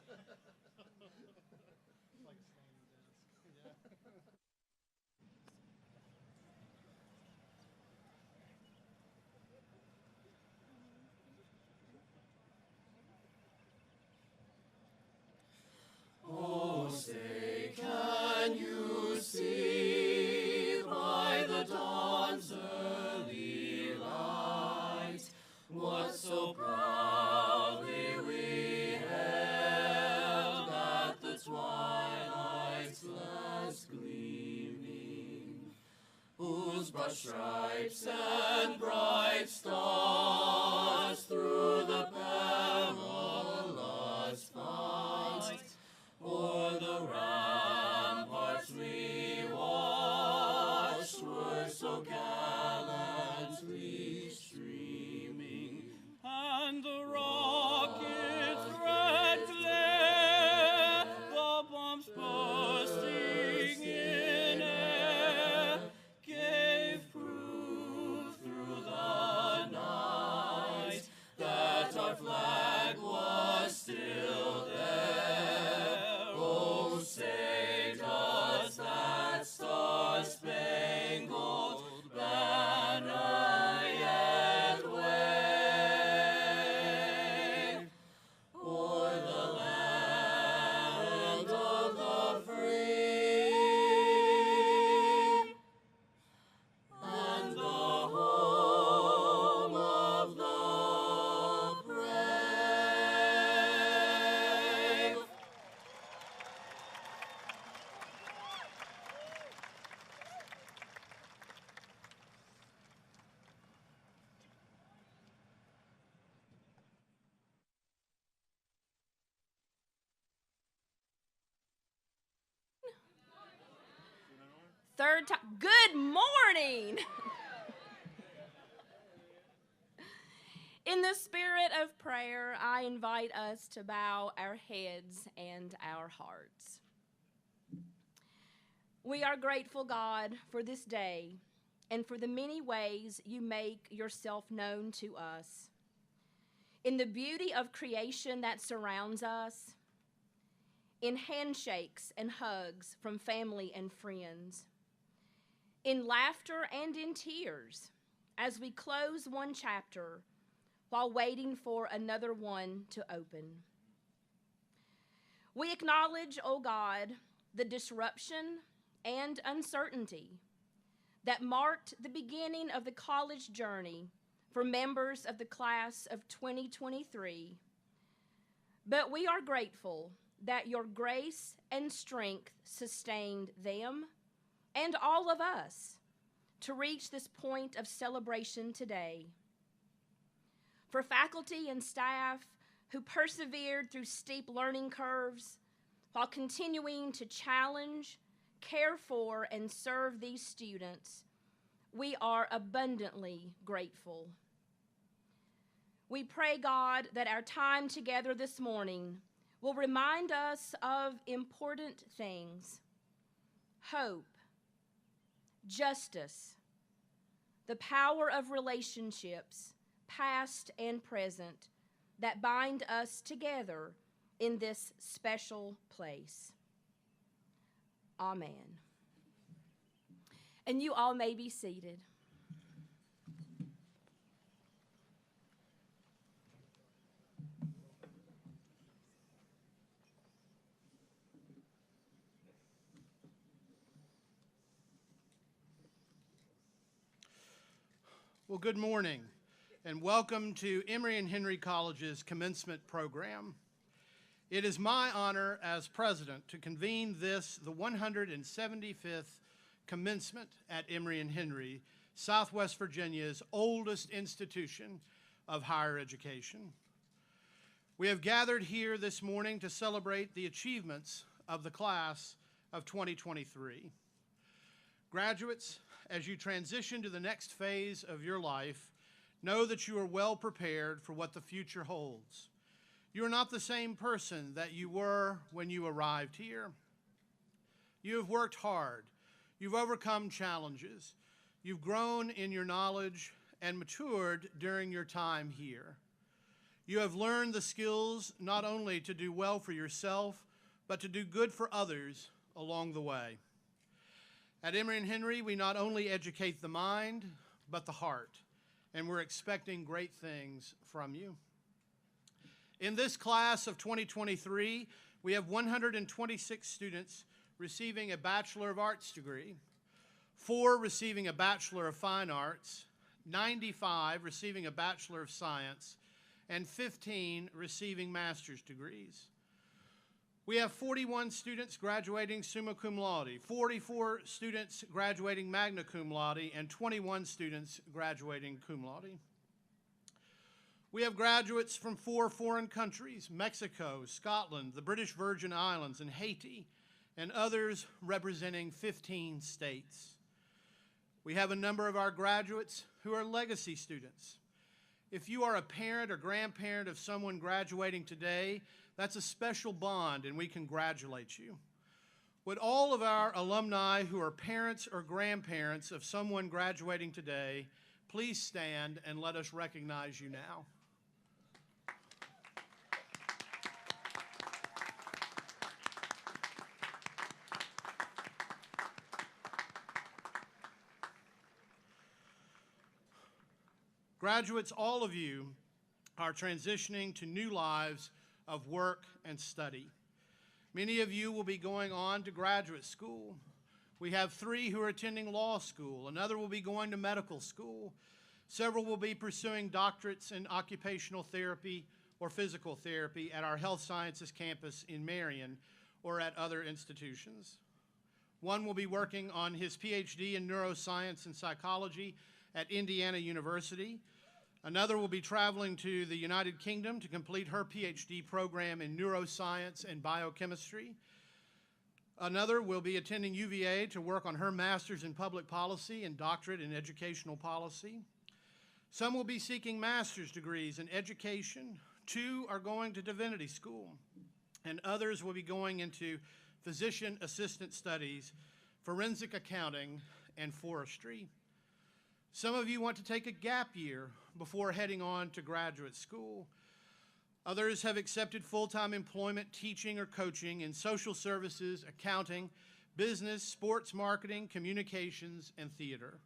Like a standing desk. Yeah. Oh, say, can you see by the dawn's early light what so proudly we held at the twilight's last gleaming, whose broad stripes and bright stars through the perilous fight o'er the ramparts we watched were so gallantly streaming, and the rocket's red glare, the bombs bursting in air, gave proof through the night that our flag was still there. Oh, say does that star-spangled banner yet wave o'er the land of the free and the home of the brave? Third time. Good morning. In the spirit of prayer, I invite us to bow our heads and our hearts. We are grateful, God, for this day and for the many ways you make yourself known to us. In the beauty of creation that surrounds us, in handshakes and hugs from family and friends, in laughter and in tears as we close one chapter while waiting for another one to open. We acknowledge, O God, the disruption and uncertainty that marked the beginning of the college journey for members of the class of 2023. But we are grateful that your grace and strength sustained them and all of us to reach this point of celebration today. For faculty and staff who persevered through steep learning curves while continuing to challenge, care for, and serve these students, we are abundantly grateful. We pray, God, that our time together this morning will remind us of important things: hope, justice, the power of relationships, past and present, that bind us together in this special place. Amen. And you all may be seated. Well, good morning, and welcome to Emory and Henry College's Commencement program. It is my honor as president to convene the 175th Commencement at Emory and Henry, Southwest Virginia's oldest institution of higher education. We have gathered here this morning to celebrate the achievements of the class of 2023. Graduates, as you transition to the next phase of your life, know that you are well prepared for what the future holds. You are not the same person that you were when you arrived here. You have worked hard. You've overcome challenges. You've grown in your knowledge and matured during your time here. You have learned the skills not only to do well for yourself, but to do good for others along the way. At Emory and Henry, we not only educate the mind, but the heart, and we're expecting great things from you. In this class of 2023, we have 126 students receiving a Bachelor of Arts degree, 4 receiving a Bachelor of Fine Arts, 95 receiving a Bachelor of Science, and 15 receiving master's degrees. We have 41 students graduating summa cum laude, 44 students graduating magna cum laude, and 21 students graduating cum laude. We have graduates from 4 foreign countries, Mexico, Scotland, the British Virgin Islands, and Haiti, and others representing 15 states. We have a number of our graduates who are legacy students. If you are a parent or grandparent of someone graduating today, that's a special bond, and we congratulate you. Would all of our alumni who are parents or grandparents of someone graduating today please stand and let us recognize you now. Graduates, all of you are transitioning to new lives of work and study. Many of you will be going on to graduate school. We have 3 who are attending law school. Another will be going to medical school. Several will be pursuing doctorates in occupational therapy or physical therapy at our health sciences campus in Marion or at other institutions. One will be working on his PhD in neuroscience and psychology at Indiana University. Another will be traveling to the United Kingdom to complete her PhD program in neuroscience and biochemistry. Another will be attending UVA to work on her master's in public policy and doctorate in educational policy. Some will be seeking master's degrees in education. 2 are going to divinity school, and others will be going into physician assistant studies, forensic accounting, and forestry. Some of you want to take a gap year before heading on to graduate school. Others have accepted full-time employment teaching or coaching in social services, accounting, business, sports marketing, communications, and theater.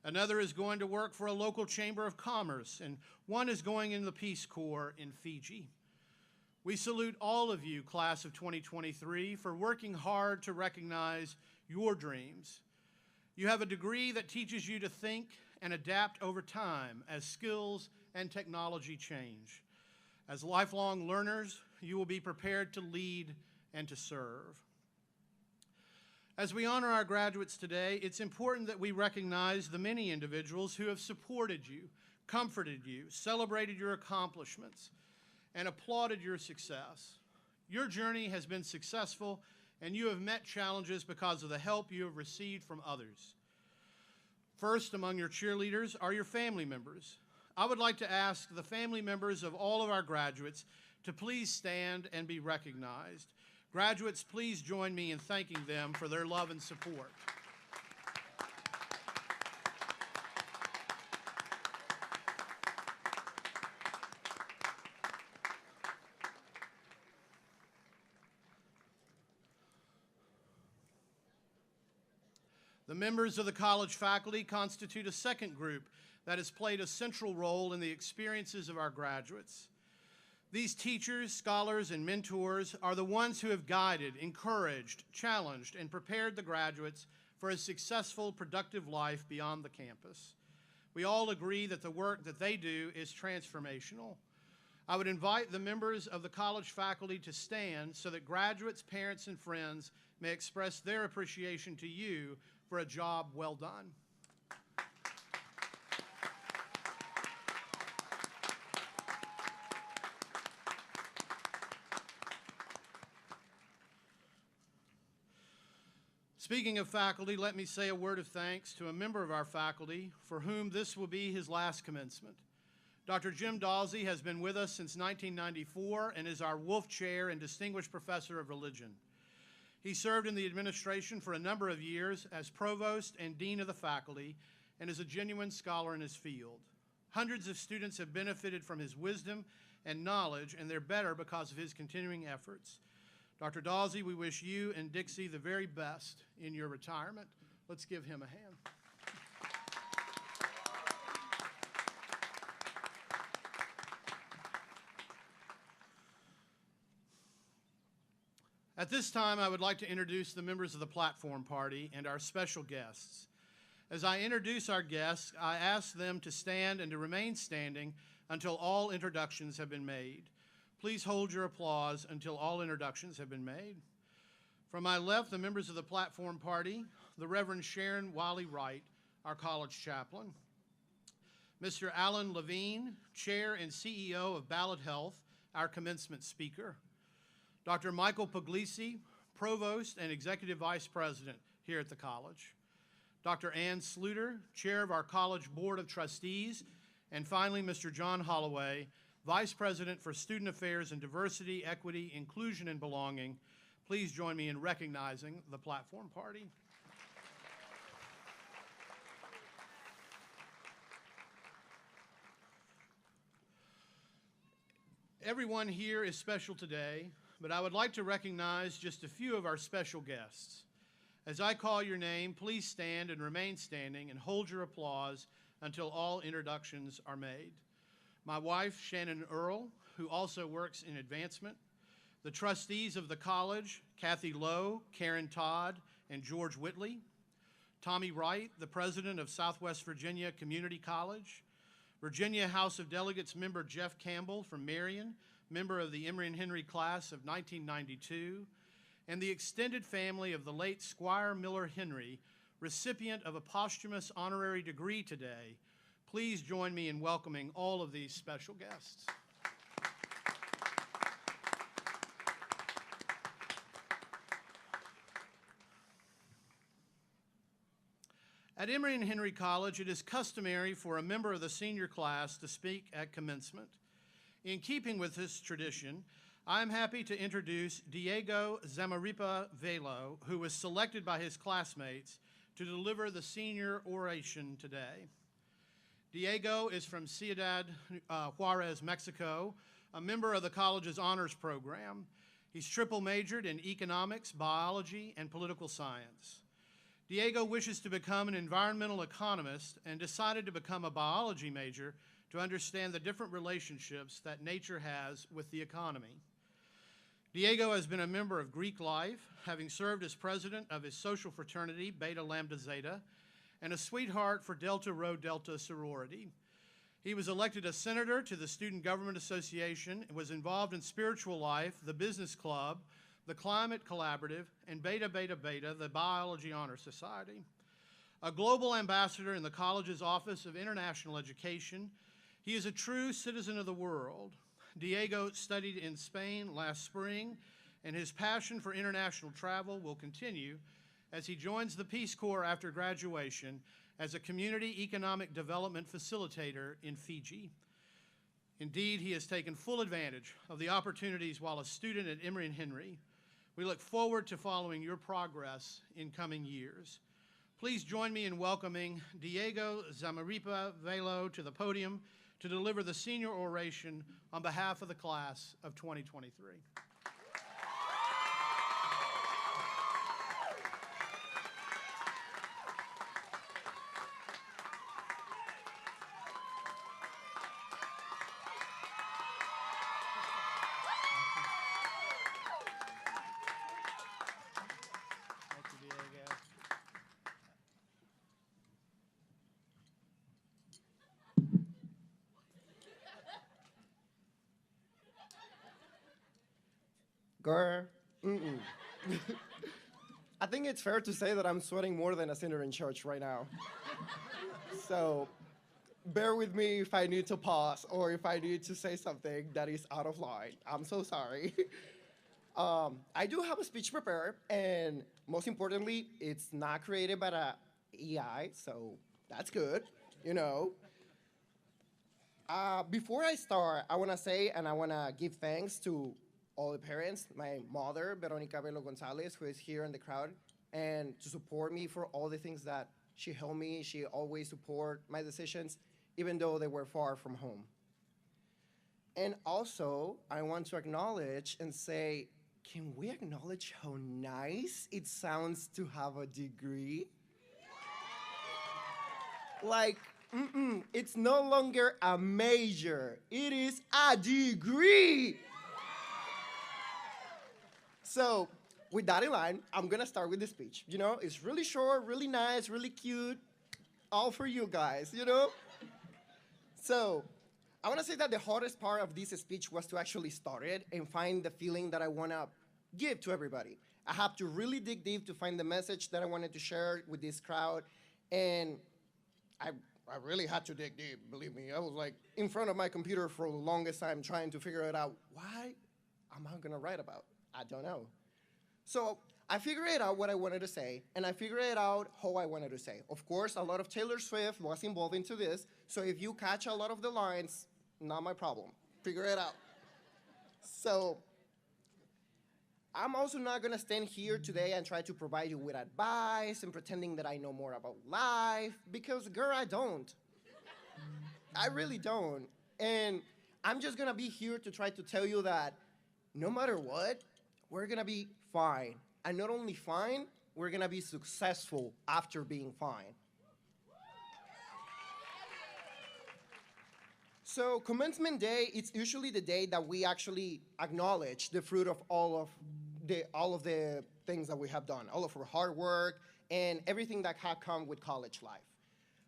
Another is going to work for a local chamber of commerce, and one is going in the Peace Corps in Fiji. We salute all of you, class of 2023, for working hard to recognize your dreams. You have a degree that teaches you to think and adapt over time as skills and technology change. As lifelong learners, you will be prepared to lead and to serve. As we honor our graduates today, it's important that we recognize the many individuals who have supported you, comforted you, celebrated your accomplishments, and applauded your success. Your journey has been successful, and you have met challenges because of the help you have received from others. First among your cheerleaders are your family members. I would like to ask the family members of all of our graduates to please stand and be recognized. Graduates, please join me in thanking them for their love and support. The members of the college faculty constitute a second group that has played a central role in the experiences of our graduates. These teachers, scholars, and mentors are the ones who have guided, encouraged, challenged, and prepared the graduates for a successful, productive life beyond the campus. We all agree that the work that they do is transformational. I would invite the members of the college faculty to stand so that graduates, parents, and friends may express their appreciation to you for a job well done. Speaking of faculty, let me say a word of thanks to a member of our faculty for whom this will be his last commencement. Dr. Jim Dawsey has been with us since 1994 and is our Wolf Chair and Distinguished Professor of Religion. He served in the administration for a number of years as Provost and Dean of the faculty and is a genuine scholar in his field. Hundreds of students have benefited from his wisdom and knowledge, and they're better because of his continuing efforts. Dr. Dawsey, we wish you and Dixie the very best in your retirement. Let's give him a hand. At this time, I would like to introduce the members of the platform party and our special guests. As I introduce our guests, I ask them to stand and to remain standing until all introductions have been made. Please hold your applause until all introductions have been made. From my left, the members of the platform party, the Reverend Sharon Wiley Wright, our college chaplain. Mr. Alan Levine, Chair and CEO of Ballad Health, our commencement speaker. Dr. Michael Puglisi, Provost and Executive Vice President here at the college. Dr. Ann Sluter, Chair of our College Board of Trustees. And finally, Mr. John Holloway, Vice President for Student Affairs and Diversity, Equity, Inclusion, and Belonging. Please join me in recognizing the platform party. Everyone here is special today, but I would like to recognize just a few of our special guests. As I call your name, please stand and remain standing and hold your applause until all introductions are made. My wife, Shannon Earl, who also works in advancement, the trustees of the college, Kathy Lowe, Karen Todd, and George Whitley, Tommy Wright, the president of Southwest Virginia Community College, Virginia House of Delegates member Jeff Campbell from Marion, member of the Emory and Henry class of 1992, and the extended family of the late Squire Miller Henry, recipient of a posthumous honorary degree today. Please join me in welcoming all of these special guests. At Emory and Henry College, it is customary for a member of the senior class to speak at commencement. In keeping with this tradition, I am happy to introduce Diego Zamaripa Velo, who was selected by his classmates to deliver the senior oration today. Diego is from Ciudad Juarez, Mexico, a member of the college's honors program. He's triple majored in economics, biology, and political science. Diego wishes to become an environmental economist and decided to become a biology major to understand the different relationships that nature has with the economy. Diego has been a member of Greek life, having served as president of his social fraternity, Beta Lambda Zeta, and a sweetheart for Delta Rho Delta sorority. He was elected a senator to the Student Government Association and was involved in spiritual life, the business club, the Climate Collaborative, and Beta Beta Beta, the Biology Honor Society. A global ambassador in the college's Office of International Education, he is a true citizen of the world. Diego studied in Spain last spring, and his passion for international travel will continue as he joins the Peace Corps after graduation as a community economic development facilitator in Fiji. Indeed, he has taken full advantage of the opportunities while a student at Emory and Henry. We look forward to following your progress in coming years. Please join me in welcoming Diego Zamaripa Velo to the podium to deliver the senior oration on behalf of the class of 2023. Thank you, Diego. Girl, I think it's fair to say that I'm sweating more than a sinner in church right now. So bear with me if I need to pause or if I need to say something that is out of line. I'm so sorry. I do have a speech prepared, and most importantly, it's not created by the EI, so that's good, you know. Before I start, I want to say and I want to give thanks to all the parents, my mother, Veronica Velo Gonzalez, who is here in the crowd, and to support me for all the things that she helped me. She always supported my decisions, even though they were far from home. And also, I want to acknowledge and say, can we acknowledge how nice it sounds to have a degree? Like, it's no longer a major, it is a degree. So, with that in mind, I'm gonna start with the speech. You know, it's really short, really nice, really cute, all for you guys, you know? So, I wanna say that the hardest part of this speech was to actually start it and find the feeling that I wanna give to everybody. I have to really dig deep to find the message that I wanted to share with this crowd, and I really had to dig deep, believe me. I was like in front of my computer for the longest time trying to figure it out. Why am I gonna write about? I don't know. So I figured it out what I wanted to say, and I figured it out how I wanted to say. Of course, a lot of Taylor Swift was involved into this, so if you catch a lot of the lines, not my problem. Figure it out. So I'm also not gonna stand here today and try to provide you with advice and pretending that I know more about life, because girl, I don't. I really don't. And I'm just gonna be here to try to tell you that no matter what, we're gonna be fine. And not only fine, we're gonna be successful after being fine. So commencement day, it's usually the day that we actually acknowledge the fruit of all of the things that we have done, all of our hard work and everything that had come with college life.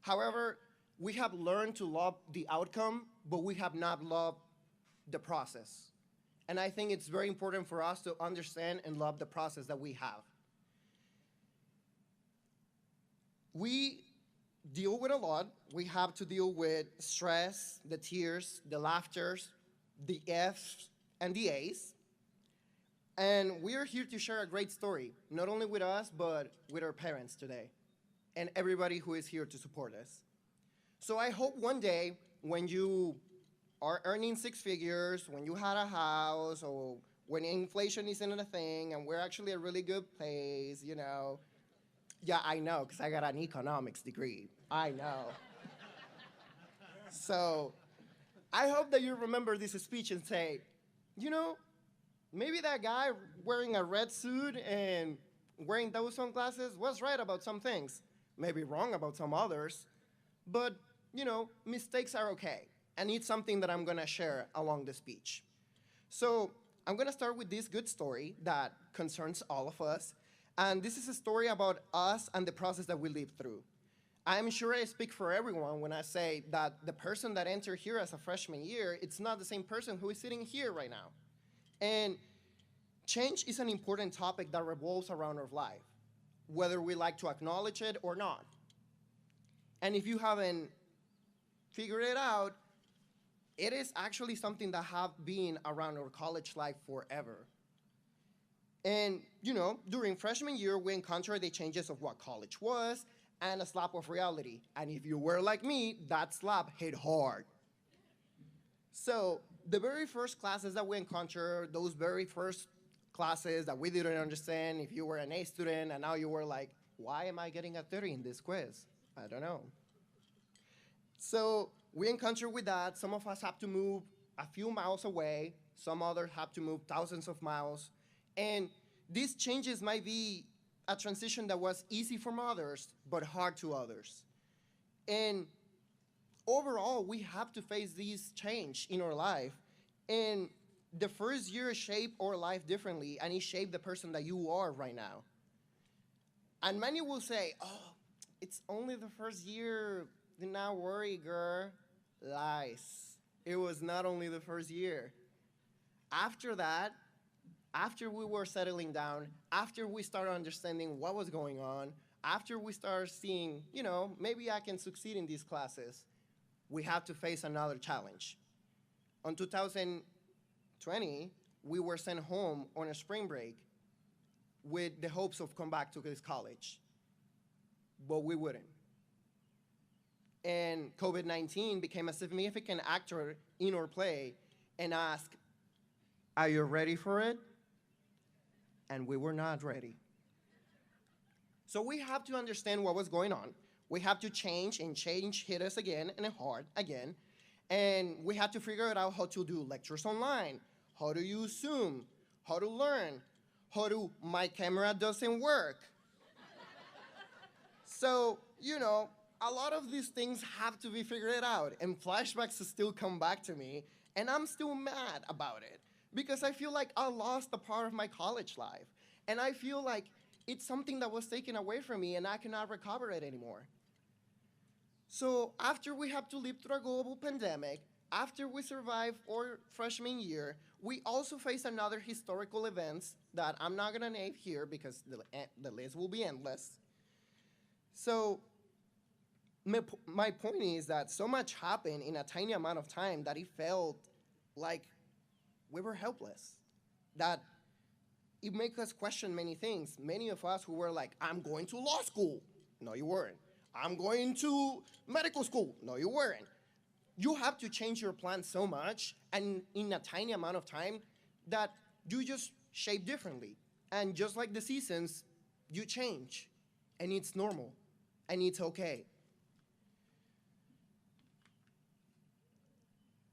However, we have learned to love the outcome, but we have not loved the process. And I think it's very important for us to understand and love the process that we have. We deal with a lot. We have to deal with stress, the tears, the laughters, the F's, and the A's. And we are here to share a great story, not only with us, but with our parents today, and everybody who is here to support us. So I hope one day, when you are earning six figures, when you had a house, or when inflation isn't a thing, and we're actually a really good place, you know. Yeah, I know, because I got an economics degree. I know. So I hope that you remember this speech and say, you know, maybe that guy wearing a red suit and wearing those sunglasses was right about some things, maybe wrong about some others, but, you know, mistakes are okay. And it's something that I'm gonna share along the speech. So I'm gonna start with this good story that concerns all of us. And this is a story about us and the process that we lived through. I'm sure I speak for everyone when I say that the person that entered here as a freshman year, it's not the same person who is sitting here right now. And change is an important topic that revolves around our life, whether we like to acknowledge it or not. And if you haven't figured it out, it is actually something that have been around our college life forever. And, you know, during freshman year, we encountered the changes of what college was and a slap of reality. And if you were like me, that slap hit hard. So the very first classes that we encountered, those very first classes that we didn't understand, if you were an A student and now you were like, why am I getting a 30 in this quiz? I don't know. So we encountered with that. Some of us have to move a few miles away. Some others have to move thousands of miles. And these changes might be a transition that was easy for others, but hard to others. And overall, we have to face these change in our life. And the first year shaped our life differently, and it shaped the person that you are right now. And many will say, oh, it's only the first year. Do not worry, girl. Lies. It was not only the first year. After that, after we were settling down, after we started understanding what was going on, after we started seeing, you know, maybe I can succeed in these classes, we have to face another challenge. On 2020, we were sent home on a spring break with the hopes of come back to this college, but we wouldn't. And COVID-19 became a significant actor in our play and asked, are you ready for it? And we were not ready. So we have to understand what was going on. We have to change, and change hit us again and hard again. And we had to figure it out how to do lectures online, how to use Zoom, how to learn, how to, my camera doesn't work. So, a lot of these things have to be figured out, and flashbacks still come back to me, and I'm still mad about it because I feel like I lost a part of my college life, and I feel like it's something that was taken away from me and I cannot recover it anymore. So after we have to live through a global pandemic, after we survive our freshman year, we also face another historical events that I'm not gonna name here because the list will be endless. So my point is that so much happened in a tiny amount of time that it felt like we were helpless. That it makes us question many things. Many of us who were like, I'm going to law school. No, you weren't. I'm going to medical school. No, you weren't. You have to change your plan so much and in a tiny amount of time that you just shape differently. And just like the seasons, you change. And it's normal. And it's okay.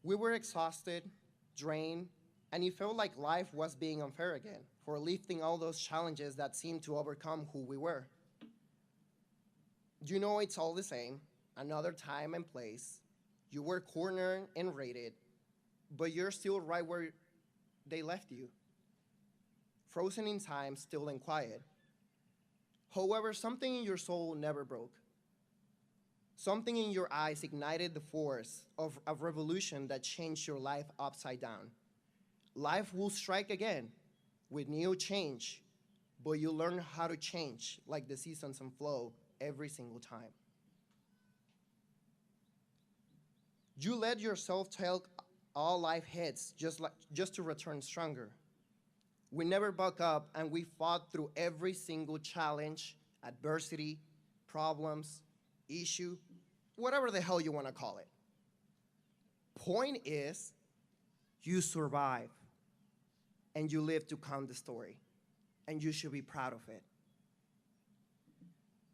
We were exhausted, drained, and it felt like life was being unfair again for lifting all those challenges that seemed to overcome who we were. You know it's all the same, another time and place. You were cornered and rated, but you're still right where they left you. Frozen in time, still and quiet. However, something in your soul never broke. Something in your eyes ignited the force of a revolution that changed your life upside down. Life will strike again with new change, but you learn how to change like the seasons unfold every single time. You let yourself take all life hits just to return stronger. We never buck up and we fought through every single challenge, adversity, problems, issue, whatever the hell you want to call it. Point is, you survive and you live to count the story, and you should be proud of it.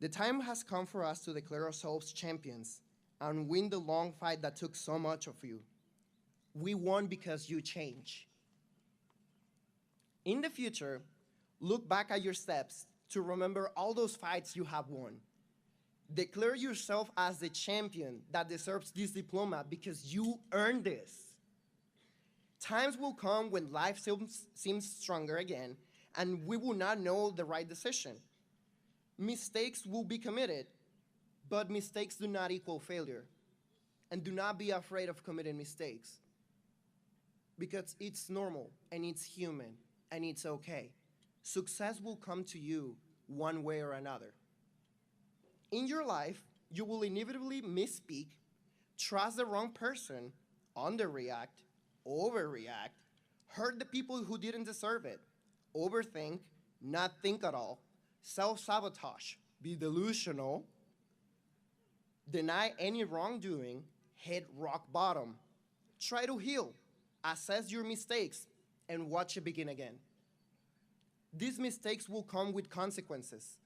The time has come for us to declare ourselves champions and win the long fight that took so much of you. We won because you changed. In the future, look back at your steps to remember all those fights you have won. Declare yourself as the champion that deserves this diploma because you earned this. Times will come when life seems stronger again, and we will not know the right decision. Mistakes will be committed, but mistakes do not equal failure. And do not be afraid of committing mistakes, because it's normal, and it's human, and it's okay. Success will come to you one way or another. In your life, you will inevitably misspeak, trust the wrong person, underreact, overreact, hurt the people who didn't deserve it, overthink, not think at all, self-sabotage, be delusional, deny any wrongdoing, hit rock bottom. Try to heal, assess your mistakes, and watch it begin again. These mistakes will come with consequences,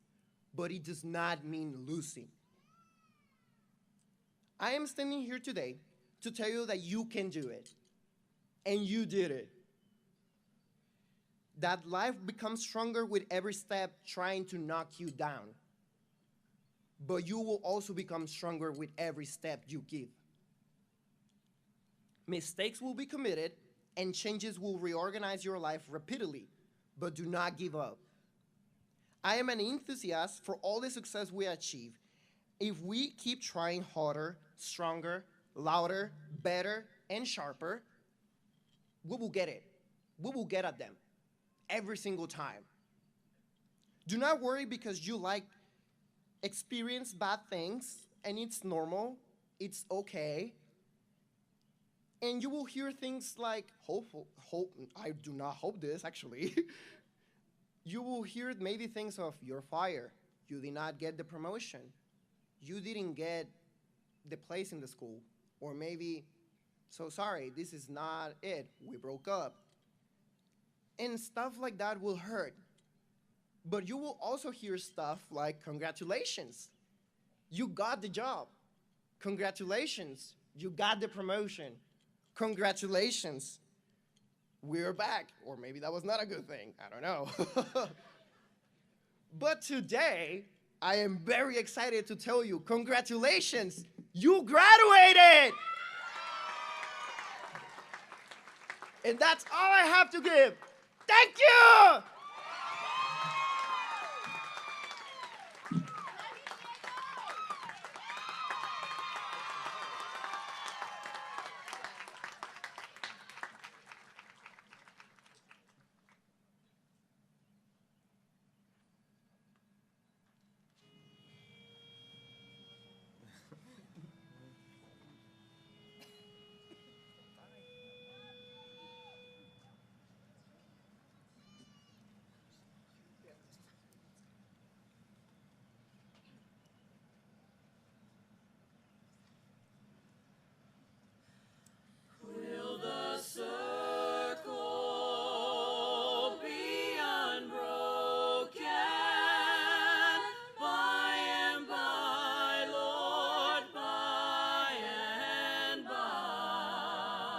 but it does not mean losing. I am standing here today to tell you that you can do it, and you did it. That life becomes stronger with every step trying to knock you down, but you will also become stronger with every step you give. Mistakes will be committed, and changes will reorganize your life repeatedly, but do not give up. I am an enthusiast for all the success we achieve. If we keep trying harder, stronger, louder, better, and sharper, we will get it. We will get at them every single time. Do not worry because you experience bad things, and it's normal, it's okay. And you will hear things like, I do not hope this, actually. You will hear maybe things of, you're fired, you did not get the promotion, you didn't get the place in the school, or maybe, so sorry, this is not it, we broke up. And stuff like that will hurt. But you will also hear stuff like, congratulations, you got the job. Congratulations, You got the promotion. Congratulations. We're back. Or maybe that was not a good thing. I don't know. But today, I am very excited to tell you, congratulations, you graduated! And that's all I have to give. Thank you! Will the circle be unbroken by and by, Lord, by and by?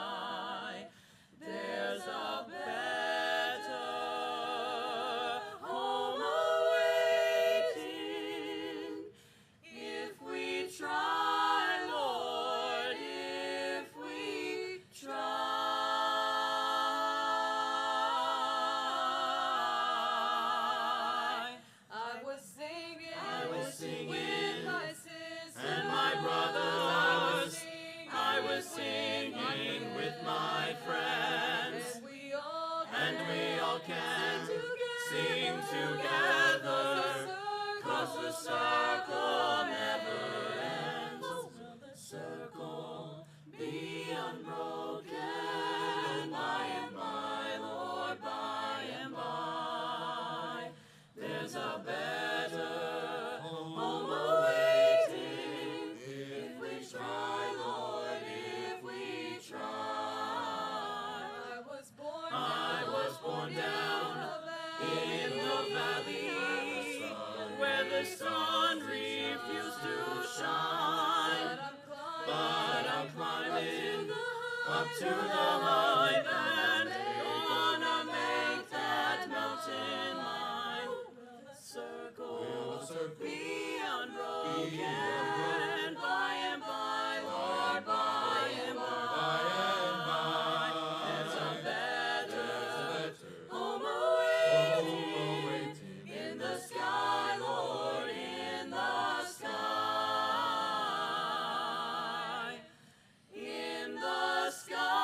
There's a better home awaiting if we try, Lord, if we try. I was singing with my sisters and my brothers. I was singing with my friends, and we all can sing together, 'cause the circle never ends. Will the circle be unbroken by and by, Lord, by and by? There's a better home awaiting if we try, Lord, if we try. I was born down in the valley where the sun refused to shine, but I'm climbing up to the height and gonna make that mountain mine. Will the circle be unbroken by and by, Lord, by and by? There's a better home awaiting in the sky, Lord, in the sky. In the sky.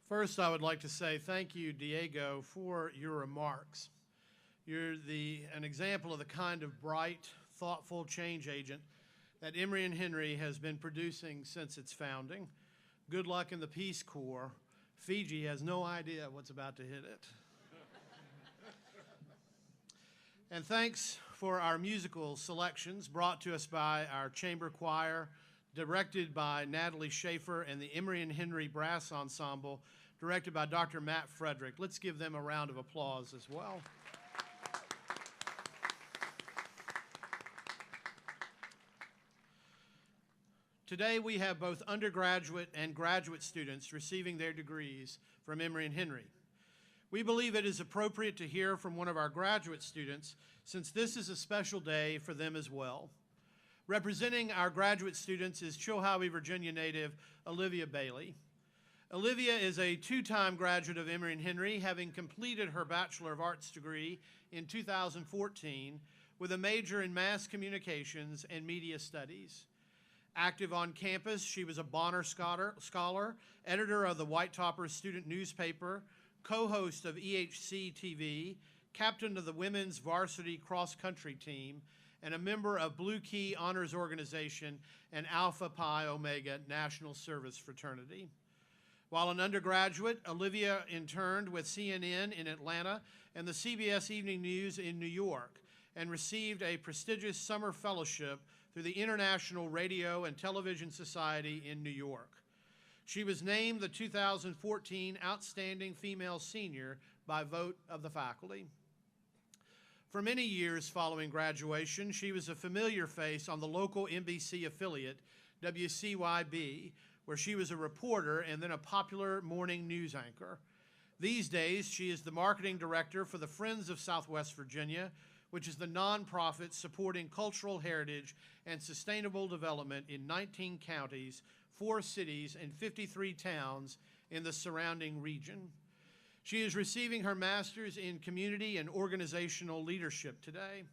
First, I would like to say thank you, Diego, for your remarks. You're an example of the kind of bright, thoughtful change agent that Emory and Henry has been producing since its founding. Good luck in the Peace Corps. Fiji has no idea what's about to hit it. And thanks for our musical selections brought to us by our chamber choir, directed by Natalie Schaefer, and the Emory and Henry Brass Ensemble, directed by Dr. Matt Frederick. Let's give them a round of applause as well. Today we have both undergraduate and graduate students receiving their degrees from Emory and Henry. We believe it is appropriate to hear from one of our graduate students, since this is a special day for them as well. Representing our graduate students is Chilhowie, Virginia native Olivia Bailey. Olivia is a two-time graduate of Emory and Henry, having completed her Bachelor of Arts degree in 2014 with a major in Mass Communications and Media Studies. Active on campus, she was a Bonner Scholar, editor of the White Toppers student newspaper, co-host of EHC TV, captain of the women's varsity cross-country team, and a member of Blue Key Honors Organization and Alpha Pi Omega National Service Fraternity. While an undergraduate, Olivia interned with CNN in Atlanta and the CBS Evening News in New York, and received a prestigious summer fellowship through the International Radio and Television Society in New York. She was named the 2014 Outstanding Female Senior by vote of the faculty. For many years following graduation, she was a familiar face on the local NBC affiliate, WCYB, where she was a reporter and then a popular morning news anchor. These days, she is the marketing director for the Friends of Southwest Virginia, which is the nonprofit supporting cultural heritage and sustainable development in 19 counties, 4 cities, and 53 towns in the surrounding region. She is receiving her master's in community and organizational leadership today.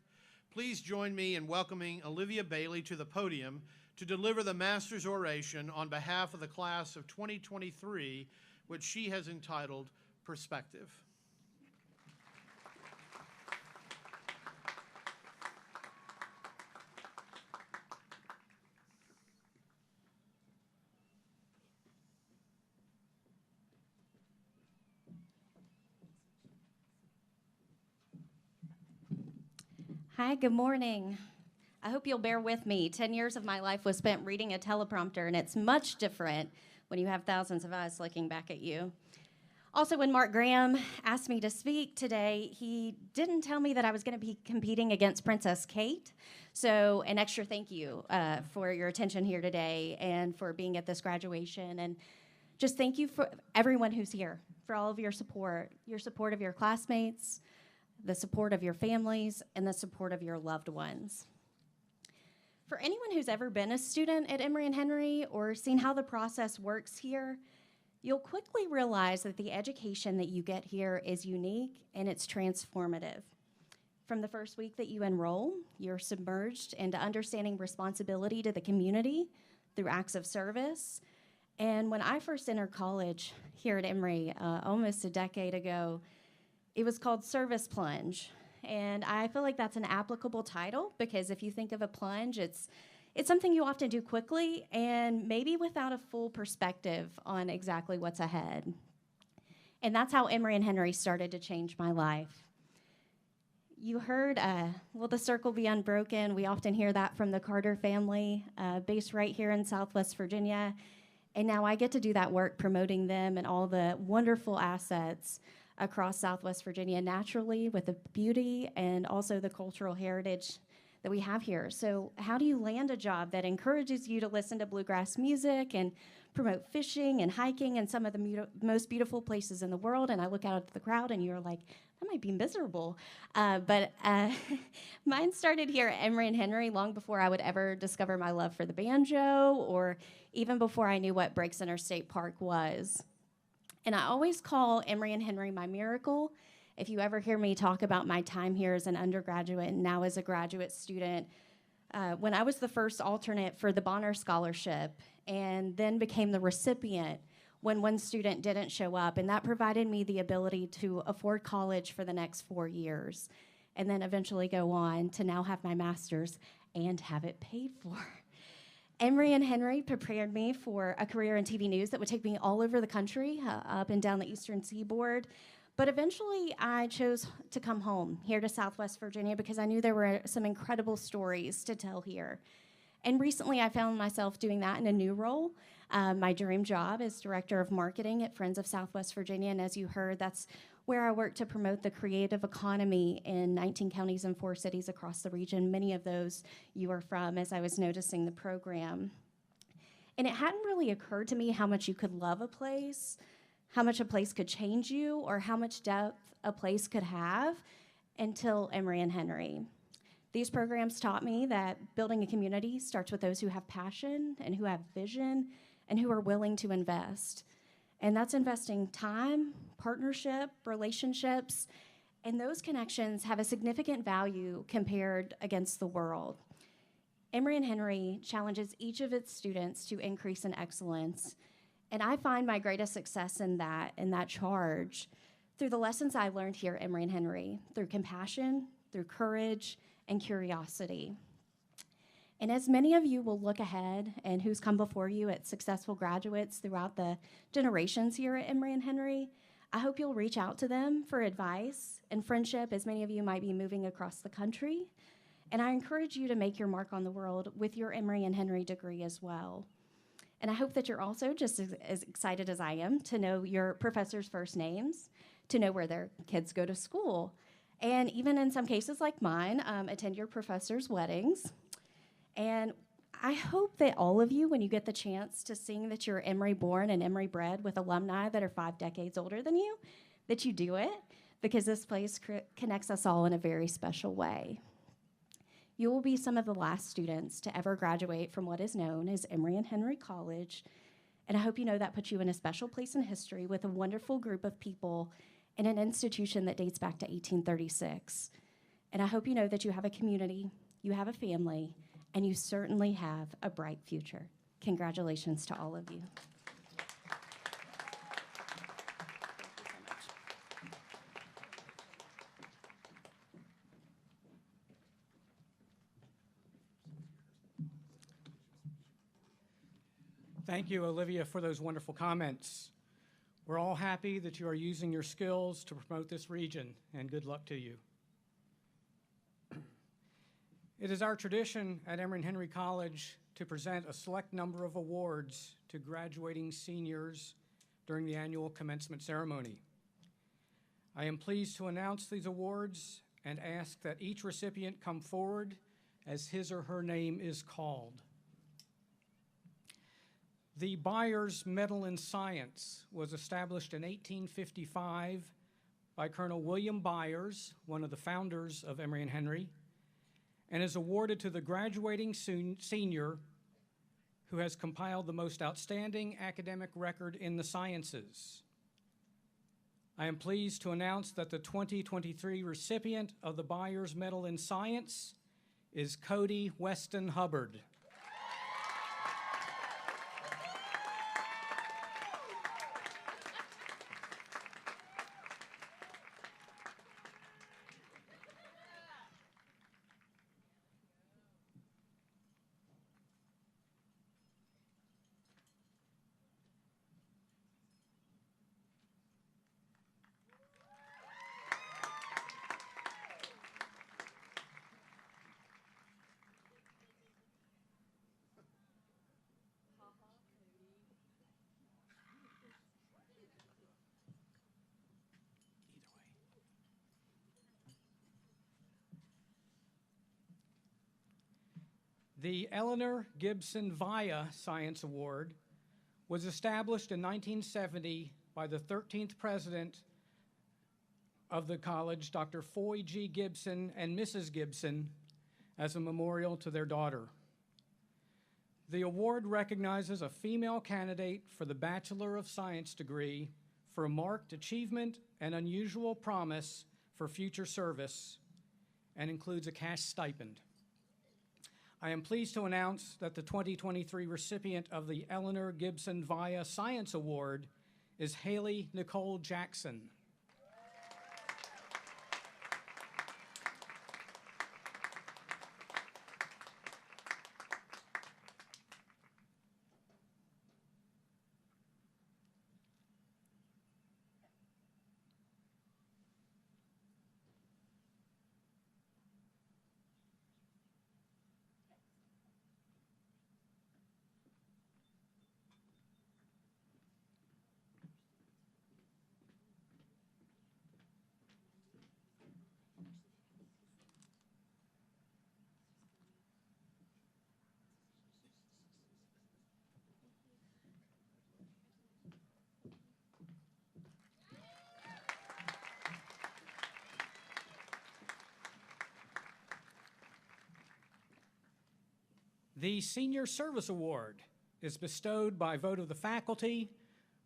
Please join me in welcoming Olivia Bailey to the podium to deliver the master's oration on behalf of the class of 2023, which she has entitled Perspective. Hi, good morning. I hope you'll bear with me. 10 years of my life was spent reading a teleprompter, and it's much different when you have thousands of eyes looking back at you. Also, when Mark Graham asked me to speak today, he didn't tell me that I was going to be competing against Princess Kate. So an extra thank you for your attention here today and for being at this graduation. And just thank you for everyone who's here, for all of your support of your classmates, the support of your families, and the support of your loved ones. For anyone who's ever been a student at Emory and Henry or seen how the process works here, you'll quickly realize that the education that you get here is unique and it's transformative. From the first week that you enroll, you're submerged into understanding responsibility to the community through acts of service. And when I first entered college here at Emory almost a decade ago, it was called Service Plunge, and I feel like that's an applicable title because if you think of a plunge, it's something you often do quickly and maybe without a full perspective on exactly what's ahead. And that's how Emory and Henry started to change my life. You heard, will the circle be unbroken? We often hear that from the Carter family, based right here in Southwest Virginia. And now I get to do that work promoting them and all the wonderful assets across Southwest Virginia naturally with the beauty and also the cultural heritage that we have here. So how do you land a job that encourages you to listen to bluegrass music and promote fishing and hiking in some of the most beautiful places in the world? And I look out at the crowd and you're like, that might be miserable. But mine started here at Emory and Henry long before I would ever discover my love for the banjo or even before I knew what Breaks Interstate Park was. And I always call Emory and Henry my miracle. If you ever hear me talk about my time here as an undergraduate and now as a graduate student, when I was the first alternate for the Bonner Scholarship and then became the recipient when one student didn't show up, and that provided me the ability to afford college for the next 4 years and then eventually go on to now have my master's and have it paid for. Emory and Henry prepared me for a career in TV news that would take me all over the country, up and down the eastern seaboard. But eventually, I chose to come home here to Southwest Virginia because I knew there were some incredible stories to tell here. And recently, I found myself doing that in a new role. My dream job is Director of Marketing at Friends of Southwest Virginia. And as you heard, that's where I work to promote the creative economy in 19 counties and 4 cities across the region. Many of those you are from, as I was noticing the program. And it hadn't really occurred to me how much you could love a place, how much a place could change you, or how much depth a place could have until Emory and Henry. These programs taught me that building a community starts with those who have passion and who have vision and who are willing to invest. And that's investing time, partnership, relationships, and those connections have a significant value compared against the world. Emory and Henry challenges each of its students to increase in excellence, and I find my greatest success in that charge through the lessons I learned here at Emory and Henry, through compassion, through courage, and curiosity. And as many of you will look ahead and who's come before you at successful graduates throughout the generations here at Emory and Henry, I hope you'll reach out to them for advice and friendship, as many of you might be moving across the country. And I encourage you to make your mark on the world with your Emory and Henry degree as well. And I hope that you're also just as excited as I am to know your professors' first names, to know where their kids go to school, and even in some cases like mine, attend your professors' weddings. And I hope that all of you, when you get the chance to sing that you're Emory born and Emory bred with alumni that are 5 decades older than you, that you do it, because this place connects us all in a very special way. You will be some of the last students to ever graduate from what is known as Emory and Henry College, and I hope you know that puts you in a special place in history with a wonderful group of people in an institution that dates back to 1836. And I hope you know that you have a community, you have a family, and you certainly have a bright future. Congratulations to all of you. Thank you, Olivia, for those wonderful comments. We're all happy that you are using your skills to promote this region, and good luck to you. It is our tradition at Emory and Henry College to present a select number of awards to graduating seniors during the annual commencement ceremony. I am pleased to announce these awards and ask that each recipient come forward as his or her name is called. The Byers Medal in Science was established in 1855 by Colonel William Byers, one of the founders of Emory and Henry, and is awarded to the graduating senior who has compiled the most outstanding academic record in the sciences. I am pleased to announce that the 2023 recipient of the Byers Medal in Science is Cody Weston Hubbard. The Eleanor Gibson Via Science Award was established in 1970 by the 13th president of the college, Dr. Foy G. Gibson and Mrs. Gibson, as a memorial to their daughter. The award recognizes a female candidate for the Bachelor of Science degree for marked achievement and unusual promise for future service, and includes a cash stipend. I am pleased to announce that the 2023 recipient of the Eleanor Gibson Via Science Award is Haley Nicole Jackson. The Senior Service Award is bestowed by vote of the faculty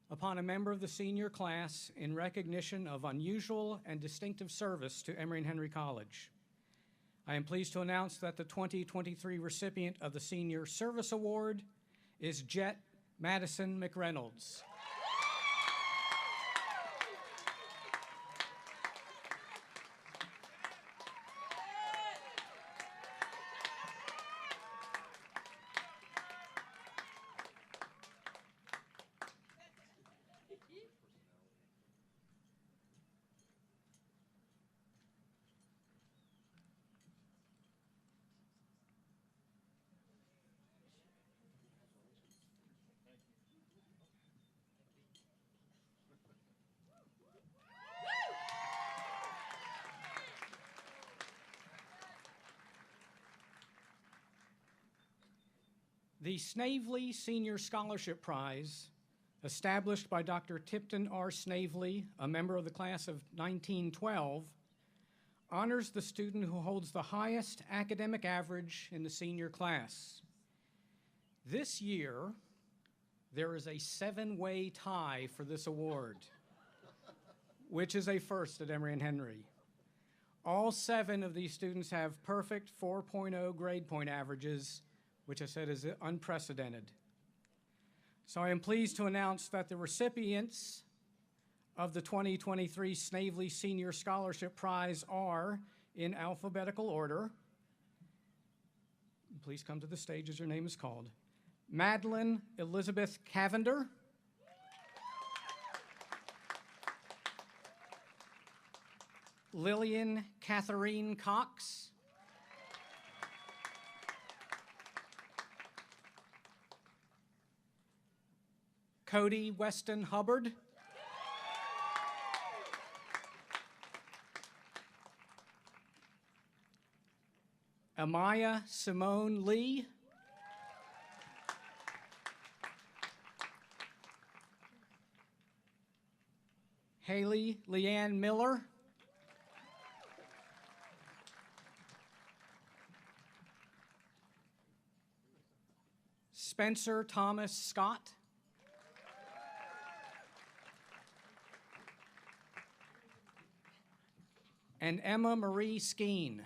upon a member of the senior class in recognition of unusual and distinctive service to Emory and Henry College. I am pleased to announce that the 2023 recipient of the Senior Service Award is Jet Madison McReynolds. The Snavely Senior Scholarship Prize, established by Dr. Tipton R. Snavely, a member of the class of 1912, honors the student who holds the highest academic average in the senior class. This year, there is a 7-way tie for this award, which is a first at Emory and Henry. All 7 of these students have perfect 4.0 grade point averages, which I said is unprecedented. So I am pleased to announce that the recipients of the 2023 Snavely Senior Scholarship Prize are, in alphabetical order, please come to the stage as your name is called, Madeline Elizabeth Cavender, Lillian Catherine Cox, Cody Weston Hubbard, Amaya Simone Lee, Haley Leanne Miller, Spencer Thomas Scott, and Emma Marie Skeen.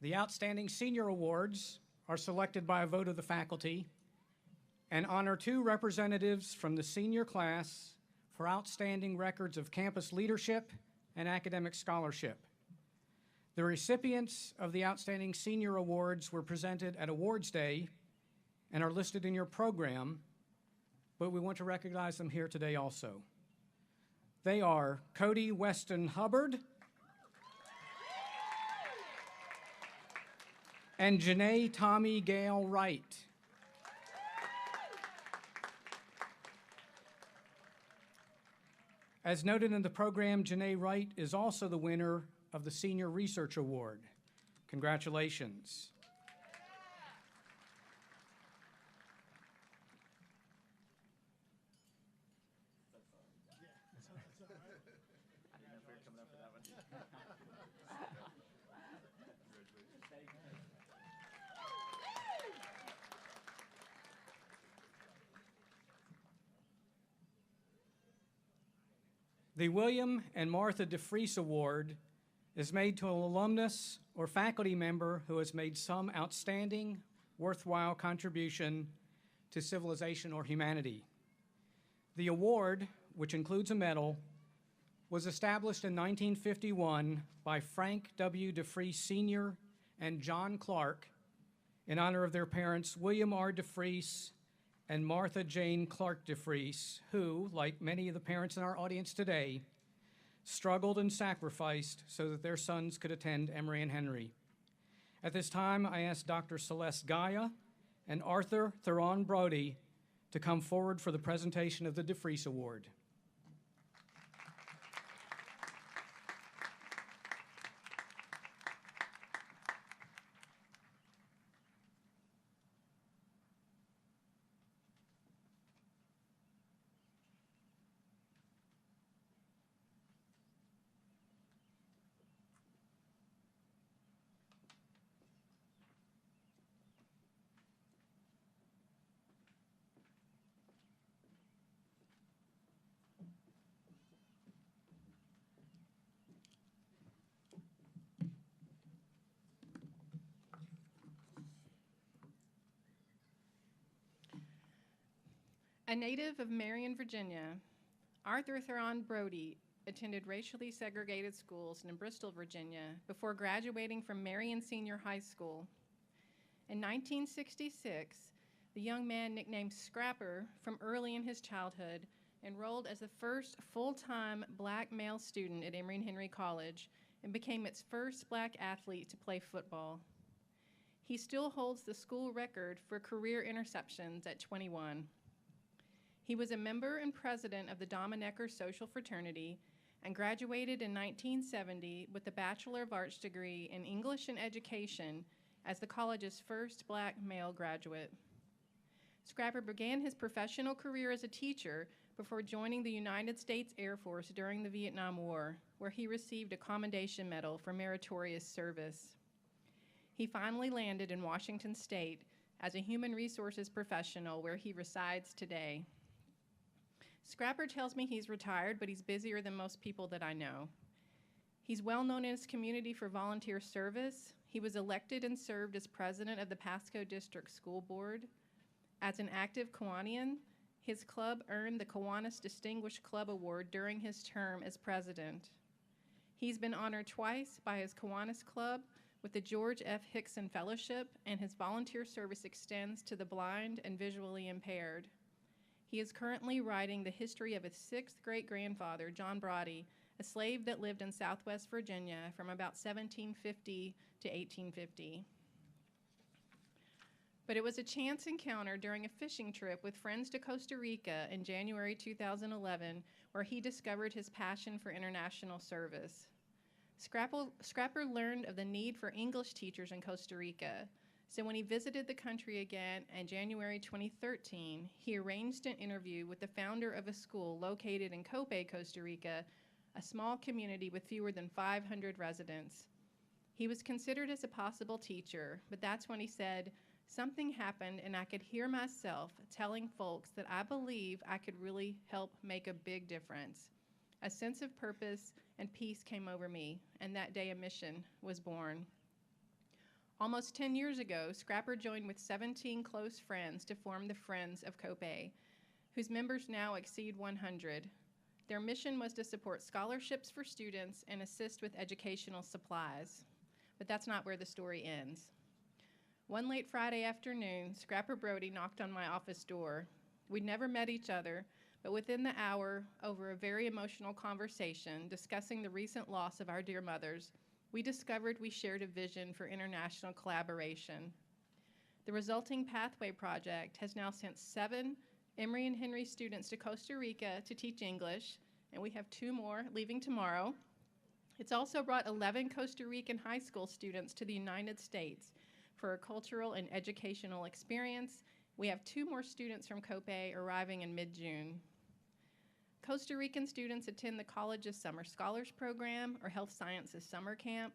The Outstanding Senior Awards are selected by a vote of the faculty and honor 2 representatives from the senior class for outstanding records of campus leadership and academic scholarship. The recipients of the Outstanding Senior Awards were presented at Awards Day and are listed in your program, but we want to recognize them here today also. They are Cody Weston Hubbard and Janae Tommy Gale Wright. As noted in the program, Janae Wright is also the winner of the Senior Research Award. Congratulations. The William and Martha DeFries Award is made to an alumnus or faculty member who has made some outstanding, worthwhile contribution to civilization or humanity. The award, which includes a medal, was established in 1951 by Frank W. DeFries Sr. and John Clark in honor of their parents, William R. DeFries and Martha Jane Clark DeFries, who, like many of the parents in our audience today, struggled and sacrificed so that their sons could attend Emory and Henry. At this time, I ask Dr. Celeste Gaia and Arthur Theron Brody to come forward for the presentation of the DeFries Award. A native of Marion, Virginia, Arthur Theron Brody attended racially segregated schools in Bristol, Virginia, before graduating from Marion Senior High School. In 1966, the young man nicknamed Scrapper from early in his childhood enrolled as the first full-time black male student at Emory and Henry College and became its first black athlete to play football. He still holds the school record for career interceptions at 21. He was a member and president of the Dominecker Social Fraternity and graduated in 1970 with a Bachelor of Arts degree in English and Education as the college's first black male graduate. Scrapper began his professional career as a teacher before joining the United States Air Force during the Vietnam War, where he received a Commendation Medal for meritorious service. He finally landed in Washington State as a human resources professional, where he resides today. Scrapper tells me he's retired, but he's busier than most people that I know. He's well known in his community for volunteer service. He was elected and served as president of the Pasco District School Board. As an active Kiwanian, his club earned the Kiwanis Distinguished Club Award during his term as president. He's been honored twice by his Kiwanis Club with the George F. Hickson Fellowship, and his volunteer service extends to the blind and visually impaired. He is currently writing the history of his sixth great-grandfather, John Brody, a slave that lived in Southwest Virginia from about 1750 to 1850. But it was a chance encounter during a fishing trip with friends to Costa Rica in January 2011 where he discovered his passion for international service. Scrapper learned of the need for English teachers in Costa Rica, so when he visited the country again in January 2013, he arranged an interview with the founder of a school located in Cope, Costa Rica, a small community with fewer than 500 residents. He was considered as a possible teacher, but that's when he said, "Something happened and I could hear myself telling folks that I believe I could really help make a big difference." A sense of purpose and peace came over me, and that day a mission was born. Almost 10 years ago, Scrapper joined with 17 close friends to form the Friends of Cope, whose members now exceed 100. Their mission was to support scholarships for students and assist with educational supplies. But that's not where the story ends. One late Friday afternoon, Scrapper Brody knocked on my office door. We'd never met each other, but within the hour, over a very emotional conversation discussing the recent loss of our dear mothers, we discovered we shared a vision for international collaboration. The resulting Pathway Project has now sent 7 Emory and Henry students to Costa Rica to teach English, and we have 2 more leaving tomorrow. It's also brought 11 Costa Rican high school students to the United States for a cultural and educational experience. We have 2 more students from Cope arriving in mid-June. Costa Rican students attend the college's Summer Scholars Program or Health Sciences Summer Camp.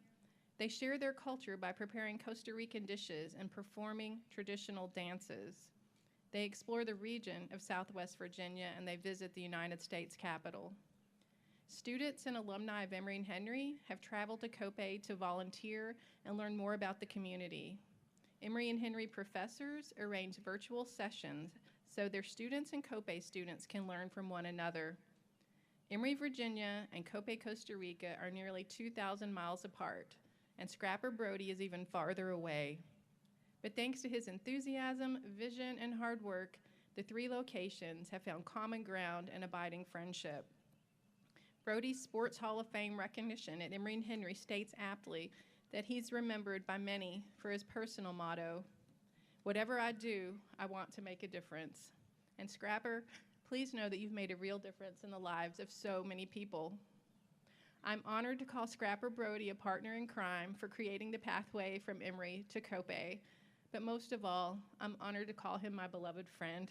They share their culture by preparing Costa Rican dishes and performing traditional dances. They explore the region of Southwest Virginia, and they visit the United States Capitol. Students and alumni of Emory and Henry have traveled to Cope to volunteer and learn more about the community. Emory and Henry professors arrange virtual sessions so their students and Cope students can learn from one another. Emory, Virginia and Cope, Costa Rica are nearly 2,000 miles apart, and Scrapper Brody is even farther away. But thanks to his enthusiasm, vision, and hard work, the 3 locations have found common ground and abiding friendship. Brody's Sports Hall of Fame recognition at Emory and Henry states aptly that he's remembered by many for his personal motto, "Whatever I do, I want to make a difference." And Scrapper, please know that you've made a real difference in the lives of so many people. I'm honored to call Scrapper Brody a partner in crime for creating the pathway from Emory to Cope, but most of all, I'm honored to call him my beloved friend.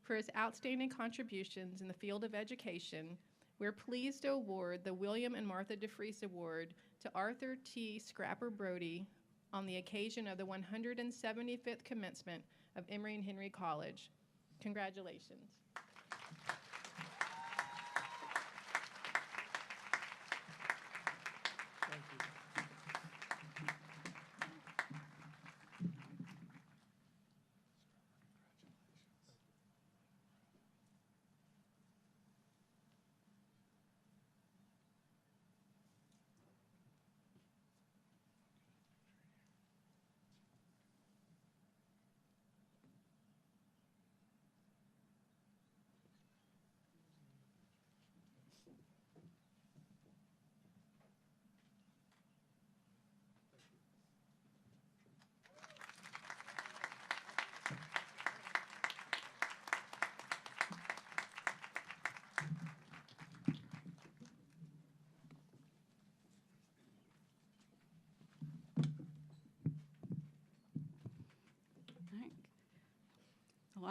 For his outstanding contributions in the field of education, we're pleased to award the William and Martha DeFries Award to Arthur T. Scrapper Brody on the occasion of the 175th commencement of Emory and Henry College. Congratulations. Thank you.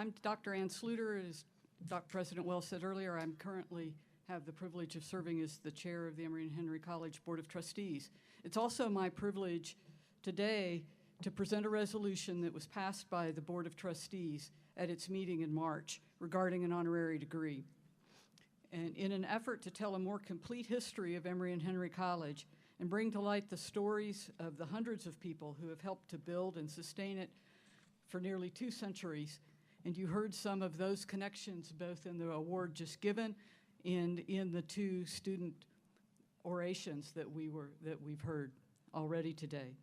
I'm Dr. Ann Sluter. As Dr. President Wells said earlier, I'm currently have the privilege of serving as the chair of the Emory and Henry College Board of Trustees. It's also my privilege today to present a resolution that was passed by the Board of Trustees at its meeting in March regarding an honorary degree. And in an effort to tell a more complete history of Emory and Henry College and bring to light the stories of the hundreds of people who have helped to build and sustain it for nearly 2 centuries, and you heard some of those connections both in the award just given and in the 2 student orations that we've heard already today.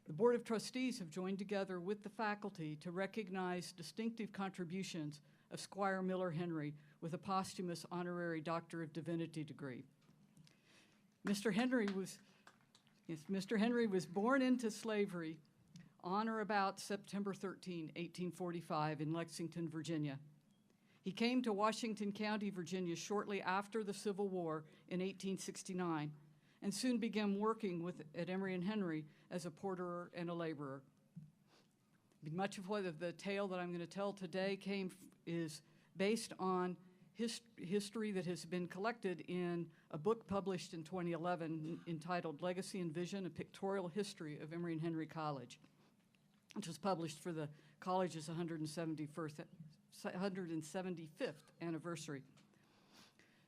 The Board of Trustees have joined together with the faculty to recognize distinctive contributions of Squire Miller Henry with a posthumous honorary Doctor of Divinity degree. Mr. Henry was born into slavery on or about September 13, 1845 in Lexington, Virginia. He came to Washington County, Virginia shortly after the Civil War in 1869 and soon began working at Emory and Henry as a porter and a laborer. Much of what the tale that I'm going to tell today is based on history that has been collected in a book published in 2011 entitled Legacy and Vision, A Pictorial History of Emory and Henry College, which was published for the college's 175th anniversary.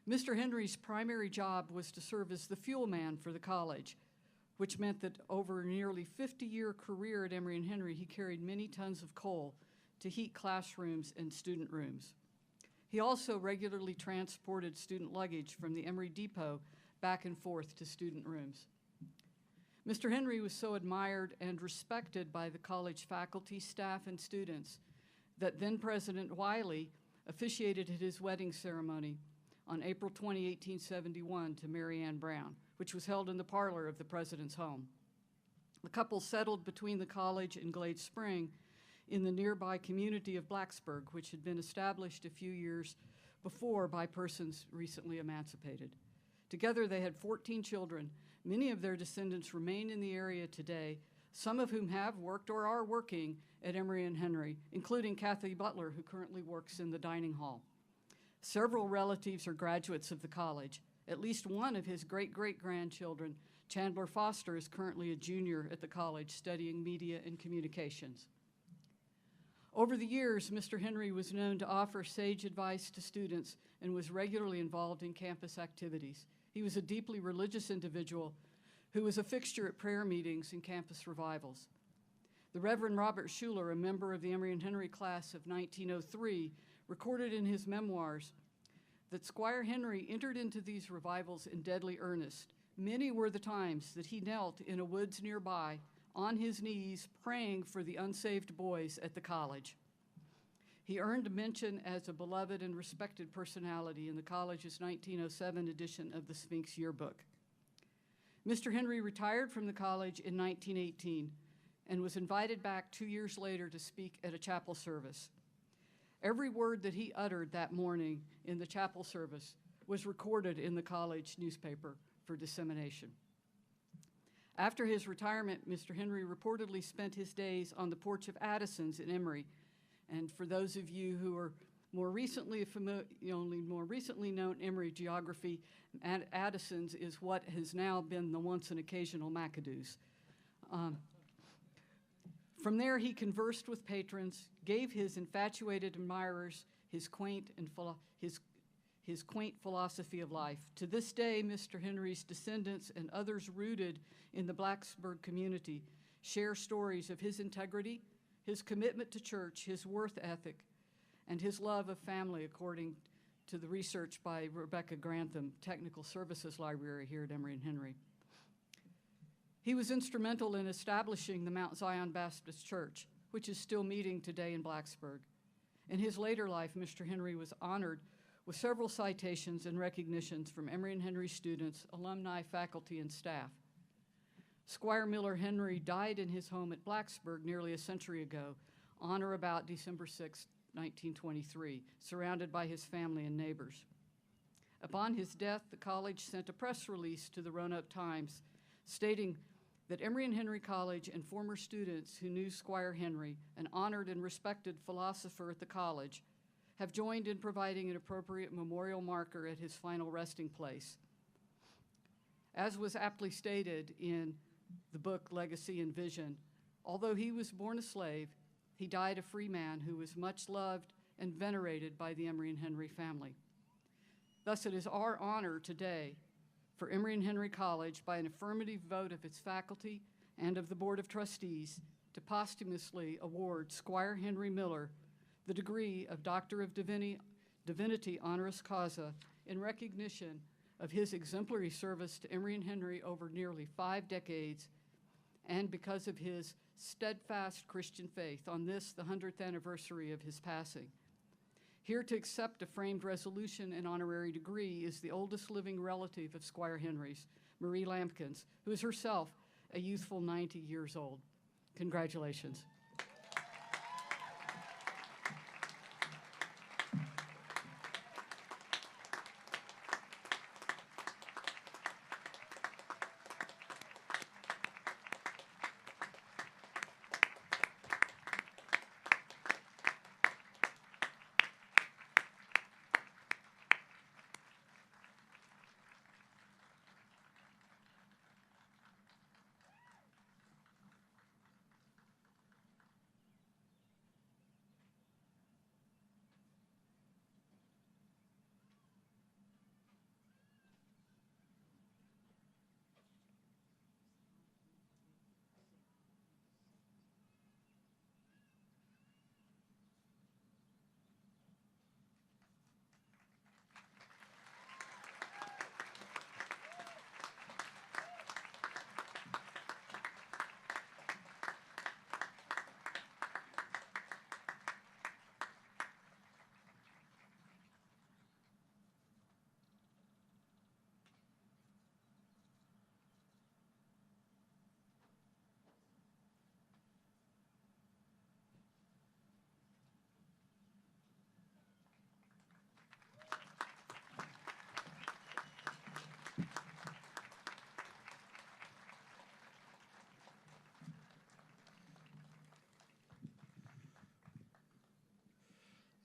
Mr. Henry's primary job was to serve as the fuel man for the college, which meant that over a nearly 50-year career at Emory and Henry, he carried many tons of coal to heat classrooms and student rooms. He also regularly transported student luggage from the Emory Depot back and forth to student rooms. Mr. Henry was so admired and respected by the college faculty, staff, and students that then President Wiley officiated at his wedding ceremony on April 20, 1871 to Mary Ann Brown, which was held in the parlor of the president's home. The couple settled between the college and Glade Spring in the nearby community of Blacksburg, which had been established a few years before by persons recently emancipated. Together they had 14 children. Many of their descendants remain in the area today, some of whom have worked or are working at Emory and Henry, including Kathy Butler, who currently works in the dining hall. Several relatives are graduates of the college. At least one of his great-great-grandchildren, Chandler Foster, is currently a junior at the college studying media and communications. Over the years, Mr. Henry was known to offer sage advice to students and was regularly involved in campus activities. He was a deeply religious individual who was a fixture at prayer meetings and campus revivals. The Reverend Robert Schuler, a member of the Emory and Henry class of 1903, recorded in his memoirs that Squire Henry entered into these revivals in deadly earnest. Many were the times that he knelt in a woods nearby on his knees praying for the unsaved boys at the college. He earned mention as a beloved and respected personality in the college's 1907 edition of the Sphinx Yearbook. Mr. Henry retired from the college in 1918 and was invited back 2 years later to speak at a chapel service. Every word that he uttered that morning in the chapel service was recorded in the college newspaper for dissemination. After his retirement, Mr. Henry reportedly spent his days on the porch of Addison's in Emory. And for those of you who are more recently known Emory geography, Addison's is what has now been the once and occasional McAdoo's. From there, he conversed with patrons, gave his infatuated admirers his quaint philosophy of life. To this day, Mr. Henry's descendants and others rooted in the Blacksburg community share stories of his integrity, his commitment to church, his work ethic, and his love of family, according to the research by Rebecca Grantham, Technical Services Library here at Emory and Henry. He was instrumental in establishing the Mount Zion Baptist Church, which is still meeting today in Blacksburg. In his later life, Mr. Henry was honored with several citations and recognitions from Emory and Henry students, alumni, faculty, and staff. Squire Miller Henry died in his home at Blacksburg nearly a century ago, on or about December 6, 1923, surrounded by his family and neighbors. Upon his death, the college sent a press release to the Roanoke Times stating that Emory and Henry College and former students who knew Squire Henry, an honored and respected philosopher at the college, have joined in providing an appropriate memorial marker at his final resting place. As was aptly stated in the book Legacy and Vision, although he was born a slave, he died a free man who was much loved and venerated by the Emory and Henry family. Thus, it is our honor today for Emory and Henry College, by an affirmative vote of its faculty and of the Board of Trustees, to posthumously award Squire Henry Miller the degree of Doctor of Divinity honoris causa in recognition of his exemplary service to Emory and Henry over nearly 5 decades, and because of his steadfast Christian faith on this, the 100th anniversary of his passing. Here to accept a framed resolution and honorary degree is the oldest living relative of Squire Henry's, Marie Lampkins, who is herself a youthful 90 years old. Congratulations.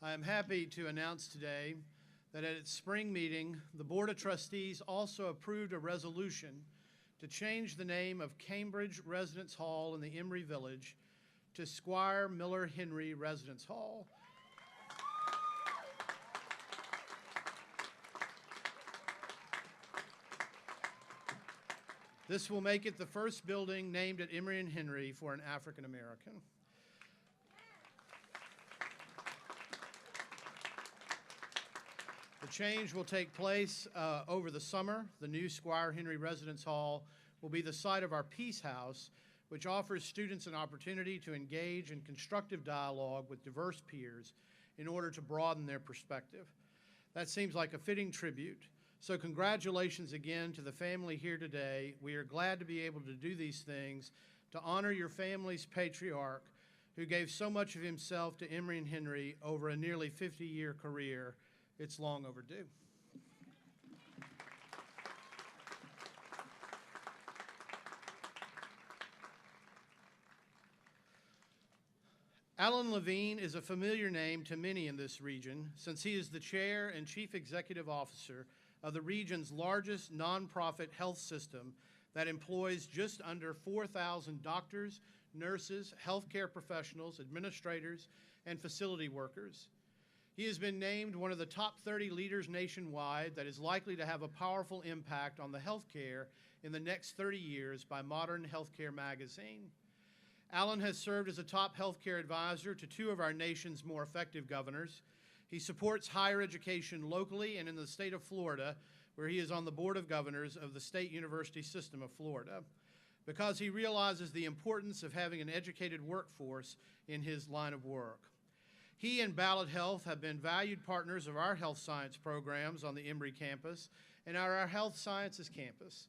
I am happy to announce today that at its spring meeting, the Board of Trustees also approved a resolution to change the name of Cambridge Residence Hall in the Emory Village to Squire Miller Henry Residence Hall. This will make it the first building named at Emory and Henry for an African American. The change will take place over the summer. The new Squire Henry Residence Hall will be the site of our Peace House, which offers students an opportunity to engage in constructive dialogue with diverse peers in order to broaden their perspective. That seems like a fitting tribute. So congratulations again to the family here today. We are glad to be able to do these things to honor your family's patriarch, who gave so much of himself to Emory and Henry over a nearly 50-year career. It's long overdue. Alan Levine is a familiar name to many in this region, since he is the chair and chief executive officer of the region's largest nonprofit health system that employs just under 4,000 doctors, nurses, healthcare professionals, administrators, and facility workers. He has been named one of the top 30 leaders nationwide that is likely to have a powerful impact on the healthcare in the next 30 years by Modern Healthcare magazine. Alan has served as a top healthcare advisor to 2 of our nation's more effective governors. He supports higher education locally and in the state of Florida, where he is on the Board of Governors of the State University System of Florida, because he realizes the importance of having an educated workforce in his line of work. He and Ballad Health have been valued partners of our health science programs on the Emory campus and our health sciences campus.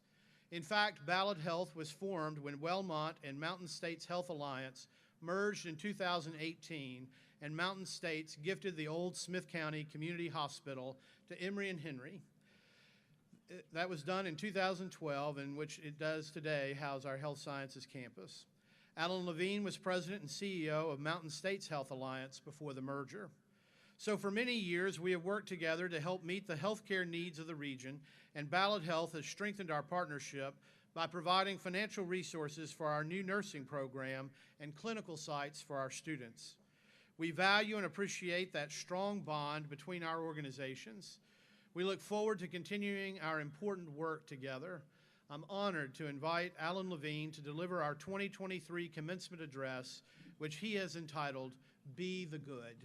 In fact, Ballad Health was formed when Wellmont and Mountain States Health Alliance merged in 2018, and Mountain States gifted the old Smith County Community Hospital to Emory and Henry. That was done in 2012, in which it does today house our health sciences campus. Alan Levine was president and CEO of Mountain States Health Alliance before the merger. So for many years, we have worked together to help meet the healthcare needs of the region, and Ballad Health has strengthened our partnership by providing financial resources for our new nursing program and clinical sites for our students. We value and appreciate that strong bond between our organizations. We look forward to continuing our important work together. I'm honored to invite Alan Levine to deliver our 2023 commencement address, which he has entitled, Be the Good.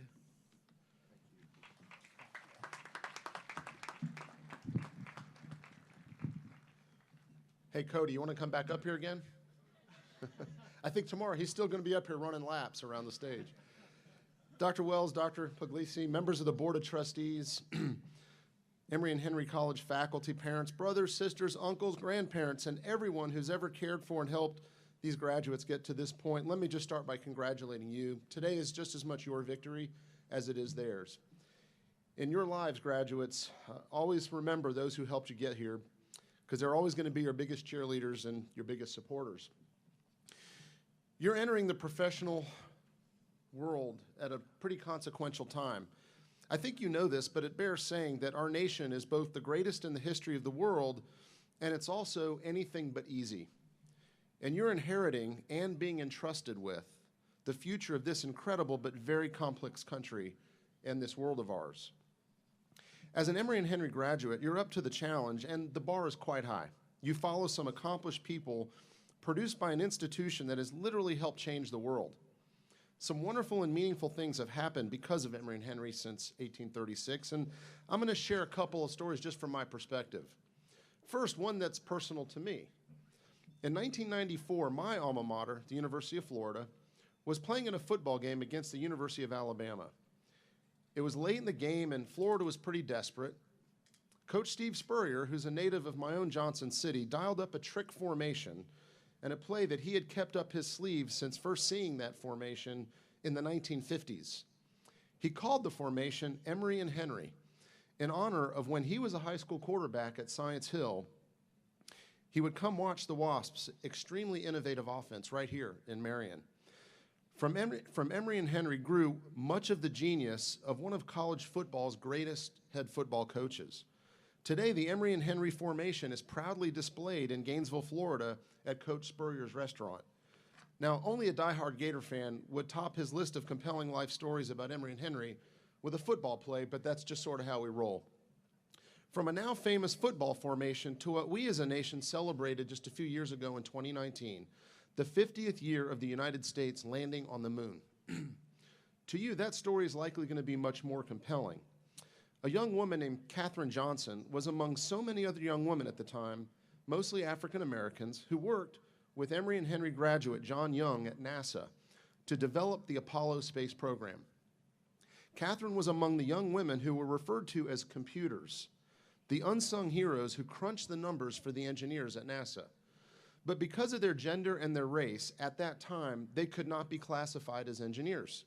Hey, Cody, you want to come back up here again? I think tomorrow he's still going to be up here running laps around the stage. Dr. Wells, Dr. Puglisi, members of the Board of Trustees, Emory and Henry College faculty, parents, brothers, sisters, uncles, grandparents, and everyone who's ever cared for and helped these graduates get to this point, let me just start by congratulating you. Today is just as much your victory as it is theirs. In your lives, graduates, always remember those who helped you get here, because they're always going to be your biggest cheerleaders and your biggest supporters. You're entering the professional world at a pretty consequential time. I think you know this, but it bears saying that our nation is both the greatest in the history of the world, and it's also anything but easy. And you're inheriting and being entrusted with the future of this incredible but very complex country and this world of ours. As an Emory and Henry graduate, you're up to the challenge, and the bar is quite high. You follow some accomplished people produced by an institution that has literally helped change the world. Some wonderful and meaningful things have happened because of Emory and Henry since 1836, and I'm going to share a couple of stories just from my perspective. First, one that's personal to me. In 1994, my alma mater, the University of Florida, was playing in a football game against the University of Alabama. It was late in the game, and Florida was pretty desperate. Coach Steve Spurrier, who's a native of my own Johnson City, dialed up a trick formation and a play that he had kept up his sleeve since first seeing that formation in the 1950s. He called the formation Emory and Henry in honor of when he was a high school quarterback at Science Hill. He would come watch the Wasps' extremely innovative offense right here in Marion. From Emory and Henry grew much of the genius of one of college football's greatest head football coaches. Today, the Emory and Henry formation is proudly displayed in Gainesville, Florida at Coach Spurrier's restaurant. Now, only a diehard Gator fan would top his list of compelling life stories about Emory and Henry with a football play, but that's just sort of how we roll. From a now famous football formation to what we as a nation celebrated just a few years ago in 2019, the 50th year of the United States landing on the moon. To you, that story is likely going to be much more compelling. A young woman named Katherine Johnson was among so many other young women at the time, mostly African Americans, who worked with Emory and Henry graduate John Young at NASA to develop the Apollo space program. Katherine was among the young women who were referred to as computers, the unsung heroes who crunched the numbers for the engineers at NASA. But because of their gender and their race, at that time, they could not be classified as engineers.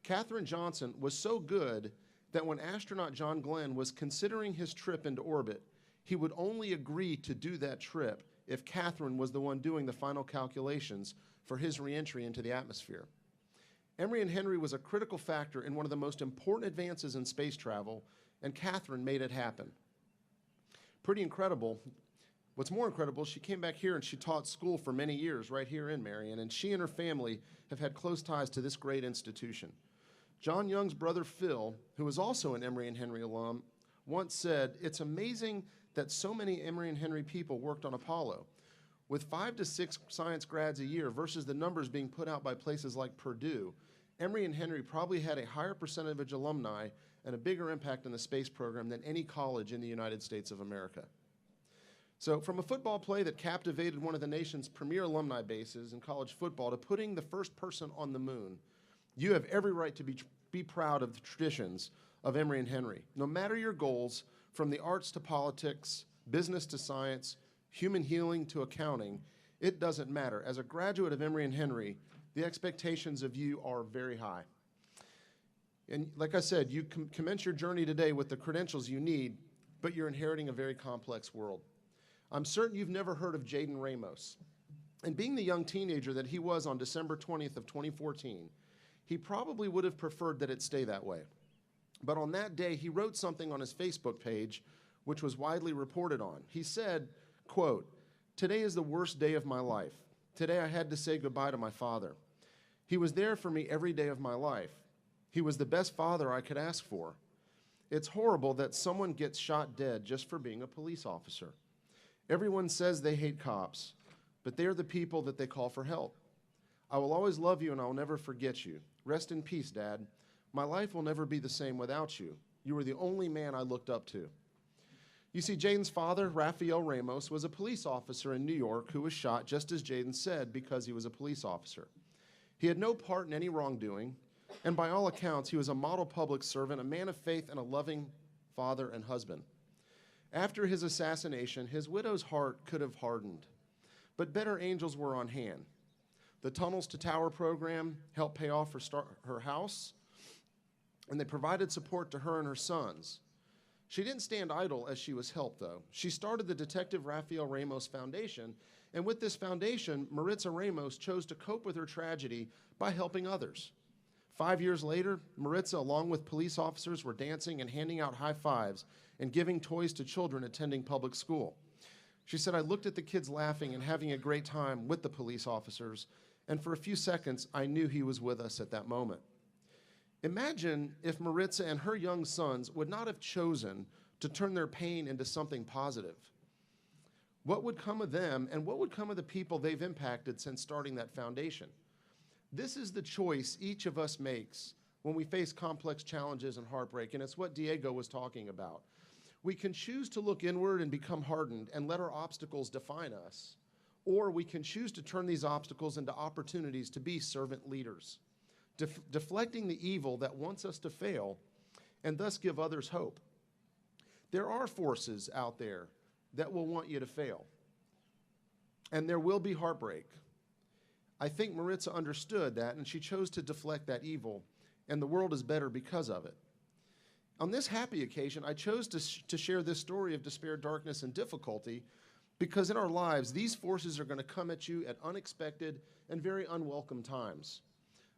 Katherine Johnson was so good that when astronaut John Glenn was considering his trip into orbit, he would only agree to do that trip if Katherine was the one doing the final calculations for his reentry into the atmosphere. Emory and Henry was a critical factor in one of the most important advances in space travel, and Katherine made it happen. Pretty incredible. What's more incredible, she came back here and she taught school for many years right here in Marion, and she and her family have had close ties to this great institution. John Young's brother Phil, who was also an Emory and Henry alum, once said, "It's amazing that so many Emory and Henry people worked on Apollo. With 5 to 6 science grads a year versus the numbers being put out by places like Purdue, Emory and Henry probably had a higher percentage of alumni and a bigger impact on the space program than any college in the United States of America." So from a football play that captivated one of the nation's premier alumni bases in college football to putting the first person on the moon, you have every right to be proud of the traditions of Emory and Henry. No matter your goals, from the arts to politics, business to science, human healing to accounting, it doesn't matter. As a graduate of Emory and Henry, the expectations of you are very high. And like I said, you commence your journey today with the credentials you need but you're inheriting a very complex world. I'm certain you've never heard of Jaden Ramos. And being the young teenager that he was on December 20th of 2014, he probably would have preferred that it stay that way. But on that day, he wrote something on his Facebook page, which was widely reported on. He said, quote, "Today is the worst day of my life. Today I had to say goodbye to my father. He was there for me every day of my life. He was the best father I could ask for. It's horrible that someone gets shot dead just for being a police officer. Everyone says they hate cops, but they are the people that they call for help. I will always love you and I will never forget you. Rest in peace, Dad. My life will never be the same without you. You were the only man I looked up to." You see, Jaden's father, Rafael Ramos, was a police officer in New York who was shot, just as Jaden said, because he was a police officer. He had no part in any wrongdoing, and by all accounts, he was a model public servant, a man of faith, and a loving father and husband. After his assassination, his widow's heart could have hardened, but better angels were on hand. The Tunnels to Tower program helped pay off her house, and they provided support to her and her sons. She didn't stand idle as she was helped, though. She started the Detective Rafael Ramos Foundation, and with this foundation, Maritza Ramos chose to cope with her tragedy by helping others. 5 years later, Maritza, along with police officers, were dancing and handing out high fives and giving toys to children attending public school. She said, "I looked at the kids laughing and having a great time with the police officers, and for a few seconds, I knew he was with us at that moment." Imagine if Maritza and her young sons would not have chosen to turn their pain into something positive. What would come of them, and what would come of the people they've impacted since starting that foundation? This is the choice each of us makes when we face complex challenges and heartbreak, and it's what Diego was talking about. We can choose to look inward and become hardened and let our obstacles define us, or we can choose to turn these obstacles into opportunities to be servant leaders, deflecting the evil that wants us to fail and thus give others hope. There are forces out there that will want you to fail, and there will be heartbreak. I think Maritza understood that, and she chose to deflect that evil, and the world is better because of it. On this happy occasion, I chose to share this story of despair, darkness, and difficulty because in our lives, these forces are going to come at you at unexpected and very unwelcome times.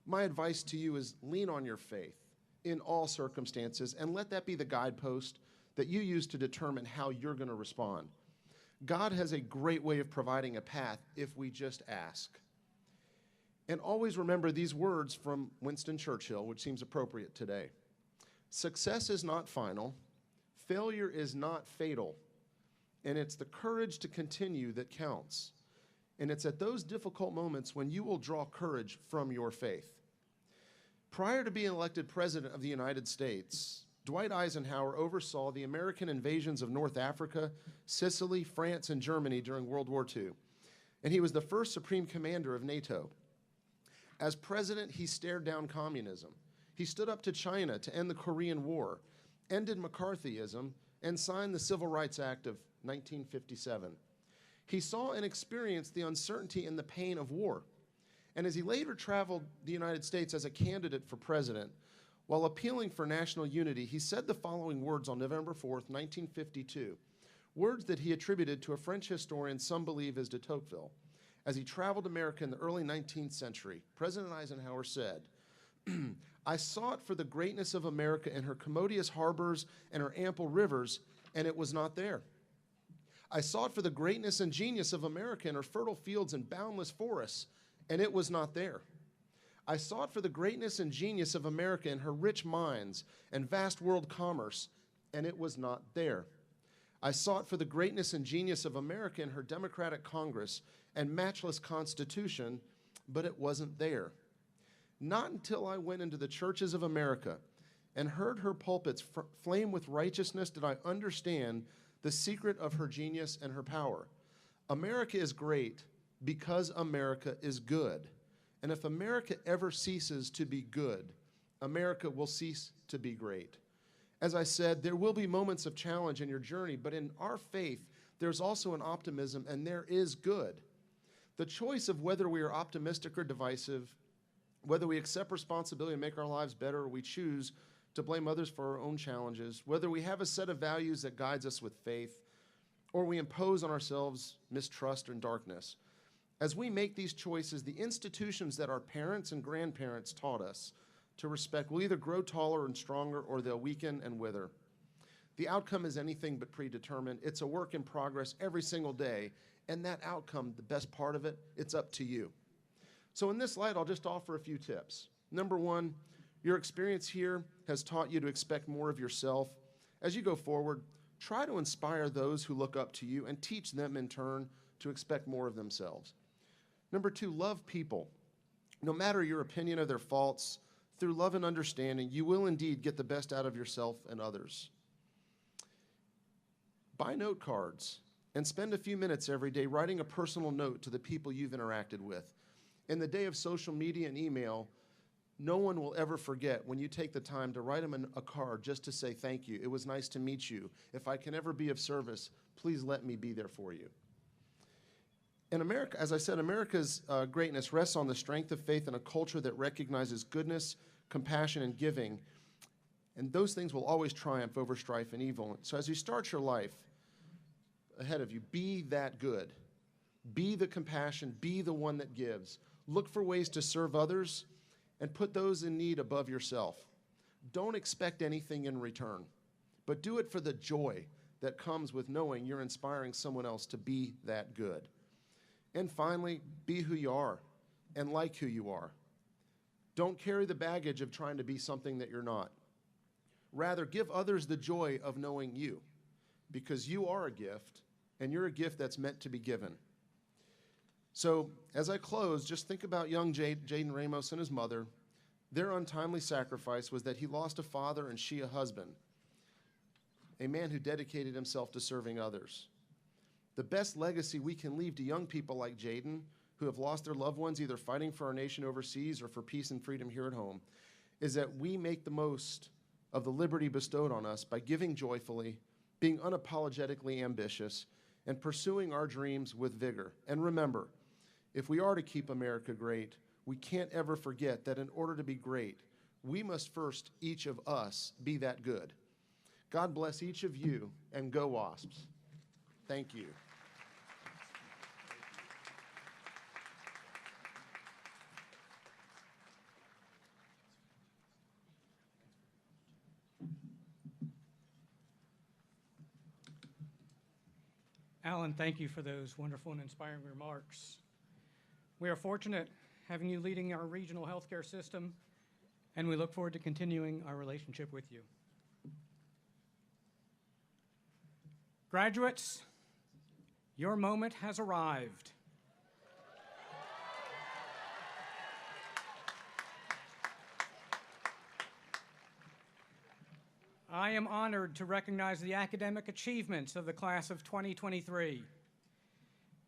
My advice to you is lean on your faith in all circumstances and let that be the guidepost that you use to determine how you're going to respond. God has a great way of providing a path if we just ask. And always remember these words from Winston Churchill, which seems appropriate today. Success is not final, failure is not fatal, and it's the courage to continue that counts. And it's at those difficult moments when you will draw courage from your faith. Prior to being elected President of the United States, Dwight Eisenhower oversaw the American invasions of North Africa, Sicily, France, and Germany during World War II. And he was the first Supreme Commander of NATO. As president, he stared down communism. He stood up to China to end the Korean War, ended McCarthyism, and signed the Civil Rights Act of 1957. He saw and experienced the uncertainty and the pain of war. And as he later traveled the United States as a candidate for president, while appealing for national unity, he said the following words on November 4th, 1952, words that he attributed to a French historian some believe is de Tocqueville. As he traveled America in the early 19th century, President Eisenhower said, "I sought for the greatness of America in her commodious harbors and her ample rivers, and it was not there. I sought for the greatness and genius of America in her fertile fields and boundless forests, and it was not there. I sought for the greatness and genius of America in her rich mines and vast world commerce, and it was not there. I sought for the greatness and genius of America in her democratic Congress and matchless Constitution, but it wasn't there. Not until I went into the churches of America and heard her pulpits flame with righteousness did I understand the secret of her genius and her power. America is great because America is good. And if America ever ceases to be good, America will cease to be great. As I said, there will be moments of challenge in your journey, but in our faith, there's also an optimism, and there is good. The choice of whether we are optimistic or divisive, whether we accept responsibility and make our lives better, or we choose to blame others for our own challenges, whether we have a set of values that guides us with faith, or we impose on ourselves mistrust and darkness. As we make these choices, the institutions that our parents and grandparents taught us to respect will either grow taller and stronger, or they'll weaken and wither. The outcome is anything but predetermined. It's a work in progress every single day, and that outcome, the best part of it, it's up to you. So in this light, I'll just offer a few tips. Number one, your experience here has taught you to expect more of yourself. As you go forward, try to inspire those who look up to you and teach them in turn to expect more of themselves. Number two, love people. No matter your opinion of their faults, through love and understanding, you will indeed get the best out of yourself and others. Buy note cards and spend a few minutes every day writing a personal note to the people you've interacted with. In the day of social media and email, no one will ever forget when you take the time to write them a card just to say thank you. It was nice to meet you. If I can ever be of service, please let me be there for you. In America, as I said, America's greatness rests on the strength of faith in a culture that recognizes goodness, compassion, and giving. And those things will always triumph over strife and evil. So as you start your life ahead of you, be that good. Be the compassion. Be the one that gives. Look for ways to serve others and put those in need above yourself. Don't expect anything in return, but do it for the joy that comes with knowing you're inspiring someone else to be that good. And finally, be who you are and like who you are. Don't carry the baggage of trying to be something that you're not. Rather, give others the joy of knowing you, because you are a gift, and you're a gift that's meant to be given. So, as I close, just think about young Jaden Ramos and his mother. Their untimely sacrifice was that he lost a father and she a husband, a man who dedicated himself to serving others. The best legacy we can leave to young people like Jaden, who have lost their loved ones either fighting for our nation overseas or for peace and freedom here at home, is that we make the most of the liberty bestowed on us by giving joyfully, being unapologetically ambitious, and pursuing our dreams with vigor. And remember, if we are to keep America great, we can't ever forget that in order to be great, we must first, each of us, be that good. God bless each of you, and go Wasps. Thank you. Alan, thank you for those wonderful and inspiring remarks. We are fortunate having you leading our regional healthcare system, and we look forward to continuing our relationship with you. Graduates, your moment has arrived. I am honored to recognize the academic achievements of the class of 2023.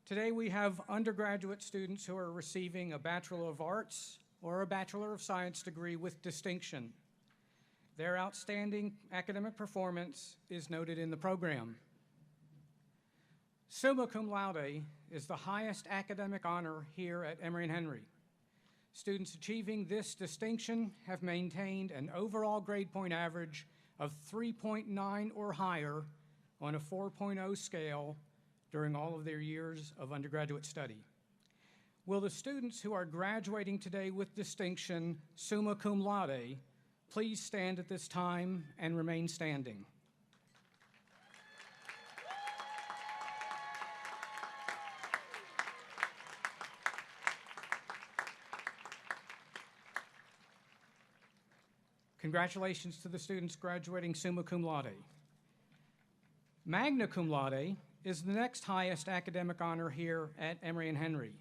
Today we have undergraduate students who are receiving a Bachelor of Arts or a Bachelor of Science degree with distinction. Their outstanding academic performance is noted in the program. Summa cum laude is the highest academic honor here at Emory and Henry. Students achieving this distinction have maintained an overall grade point average of 3.9 or higher on a 4.0 scale during all of their years of undergraduate study. Will the students who are graduating today with distinction, summa cum laude, please stand at this time and remain standing. Congratulations to the students graduating summa cum laude. Magna cum laude is the next highest academic honor here at Emory and Henry.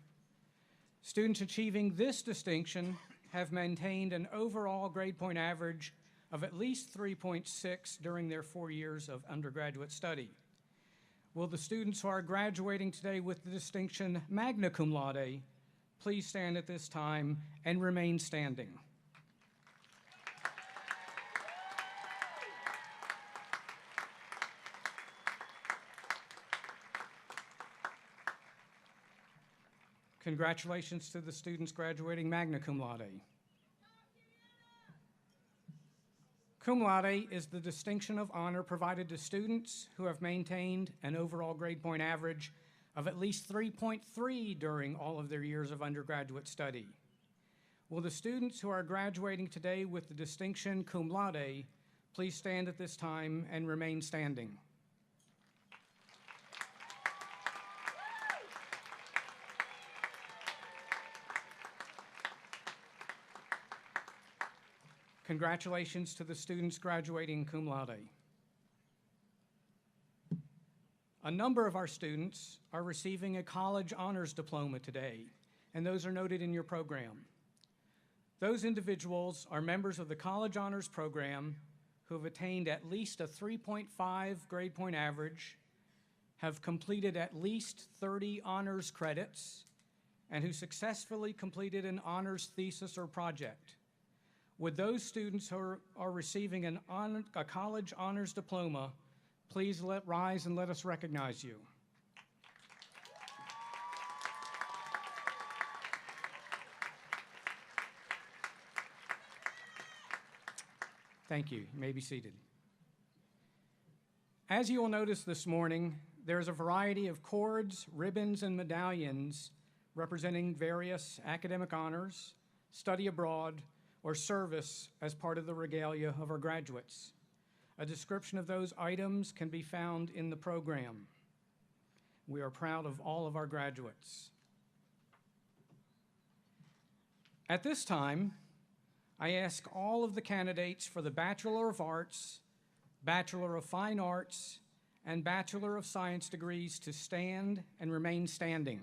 Students achieving this distinction have maintained an overall grade point average of at least 3.6 during their 4 years of undergraduate study. Will the students who are graduating today with the distinction magna cum laude please stand at this time and remain standing. Congratulations to the students graduating magna cum laude. Cum laude is the distinction of honor provided to students who have maintained an overall grade point average of at least 3.3 during all of their years of undergraduate study. Will the students who are graduating today with the distinction cum laude please stand at this time and remain standing? Congratulations to the students graduating cum laude. A number of our students are receiving a college honors diploma today, and those are noted in your program. Those individuals are members of the College Honors Program who have attained at least a 3.5 grade point average, have completed at least 30 honors credits, and who successfully completed an honors thesis or project. Would those students who are receiving a college honors diploma please rise and let us recognize you. Thank you. You may be seated. As you will notice this morning, there's a variety of cords, ribbons, and medallions representing various academic honors, study abroad, or service as part of the regalia of our graduates. A description of those items can be found in the program. We are proud of all of our graduates. At this time, I ask all of the candidates for the Bachelor of Arts, Bachelor of Fine Arts, and Bachelor of Science degrees to stand and remain standing.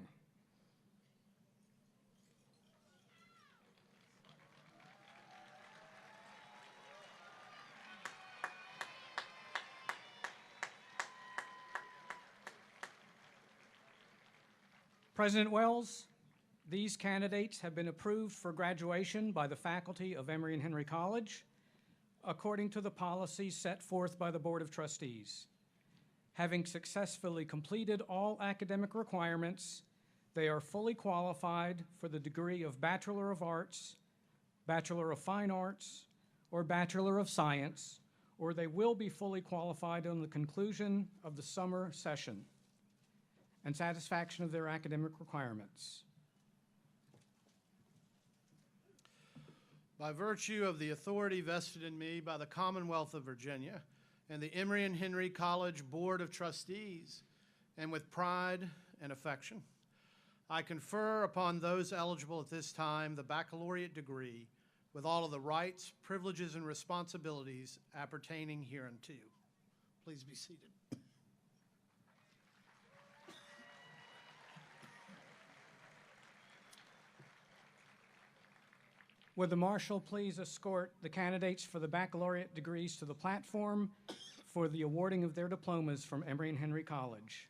President Wells, these candidates have been approved for graduation by the faculty of Emory and Henry College according to the policies set forth by the Board of Trustees. Having successfully completed all academic requirements, they are fully qualified for the degree of Bachelor of Arts, Bachelor of Fine Arts, or Bachelor of Science, or they will be fully qualified on the conclusion of the summer session and satisfaction of their academic requirements. By virtue of the authority vested in me by the Commonwealth of Virginia and the Emory and Henry College Board of Trustees, and with pride and affection, I confer upon those eligible at this time the baccalaureate degree with all of the rights, privileges, and responsibilities appertaining hereunto. Please be seated. Would the marshal please escort the candidates for the baccalaureate degrees to the platform for the awarding of their diplomas from Emory and Henry College?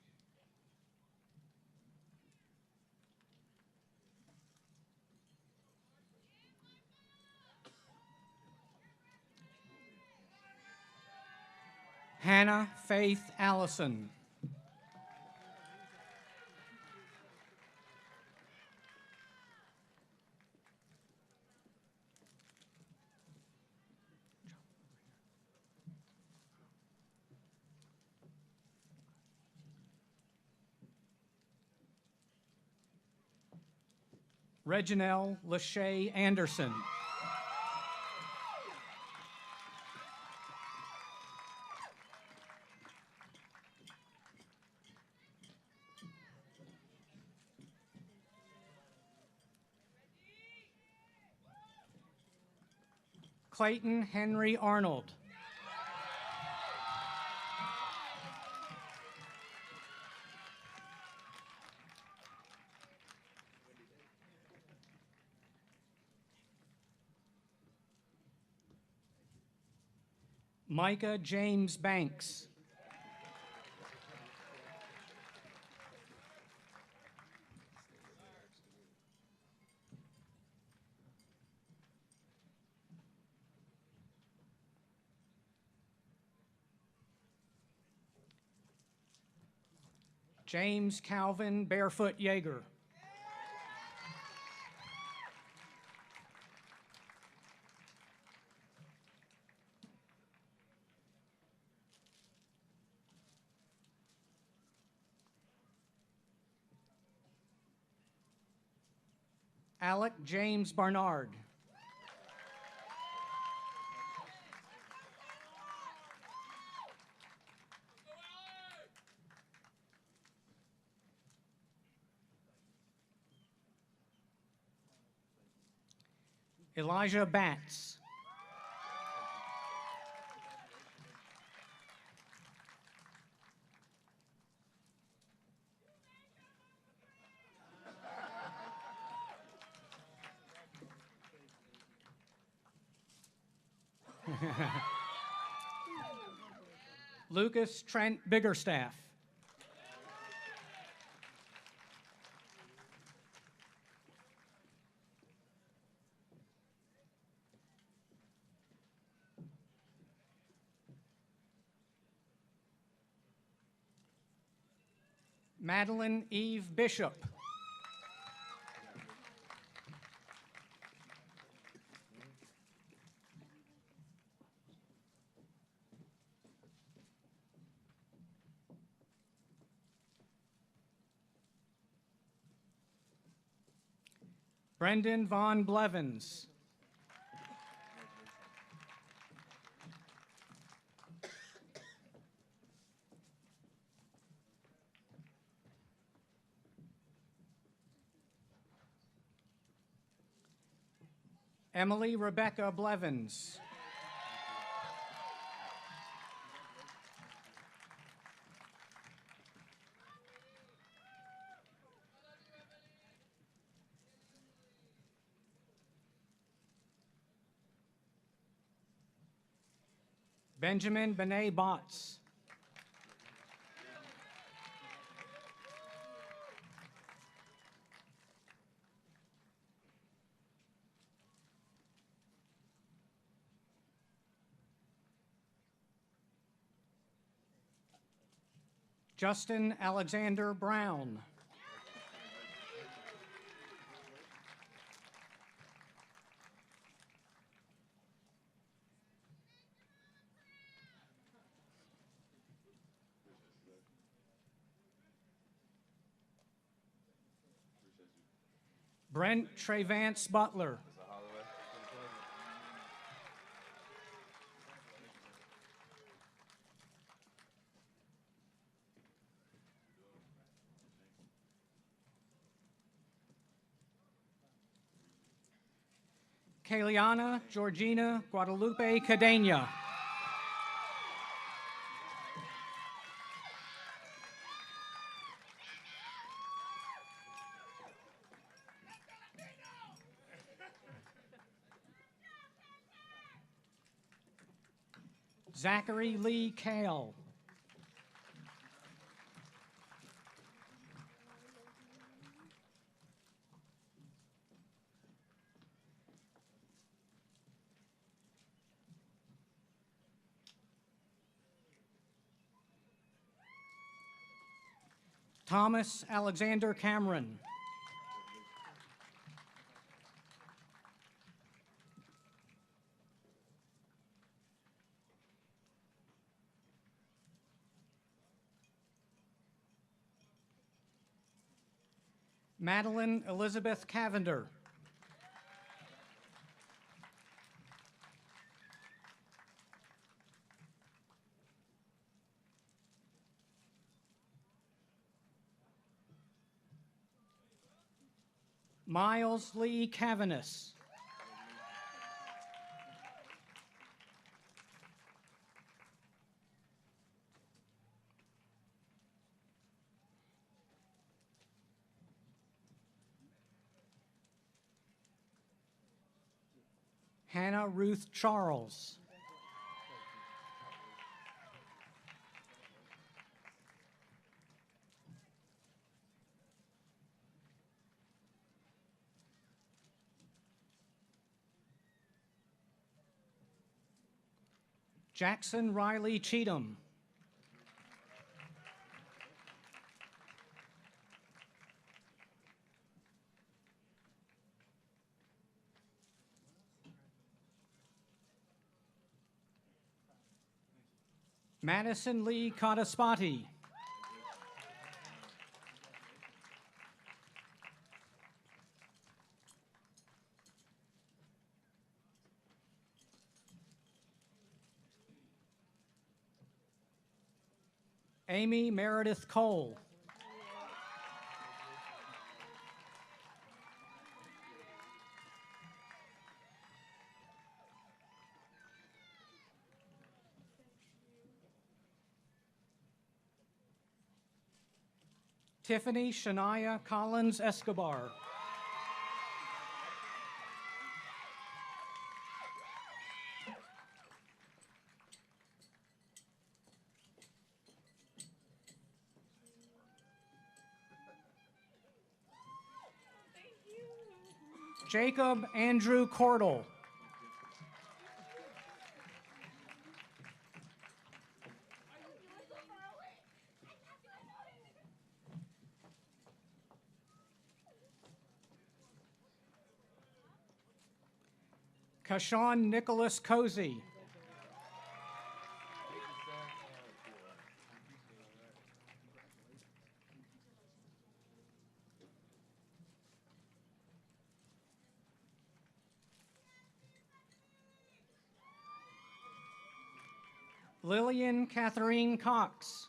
Hannah Faith Allison. Reginelle Lachey Anderson. Clayton Henry Arnold. Micah James Banks. James Calvin Barefoot Yeager. Alec James Barnard. Elijah Batts. Lucas Trent Biggerstaff. Madeline Eve Bishop. Brendan Von Blevins. Emily Rebecca Blevins. Benjamin Benet Botts. Justin Alexander Brown. Brent Trevance Butler. Kaliana Georgina Guadalupe Cadena. Zachary Lee Kale. Thomas Alexander Cameron. Madeline Elizabeth Cavender. Miles Lee Cavanis. Hannah Ruth Charles. Jackson Riley Cheatham. Madison Lee Cottaspati. Amy Meredith Cole. Tiffany Shania Collins Escobar. Jacob Andrew Cordell. Kashawn Nicholas Cozy. Lillian Catherine Cox.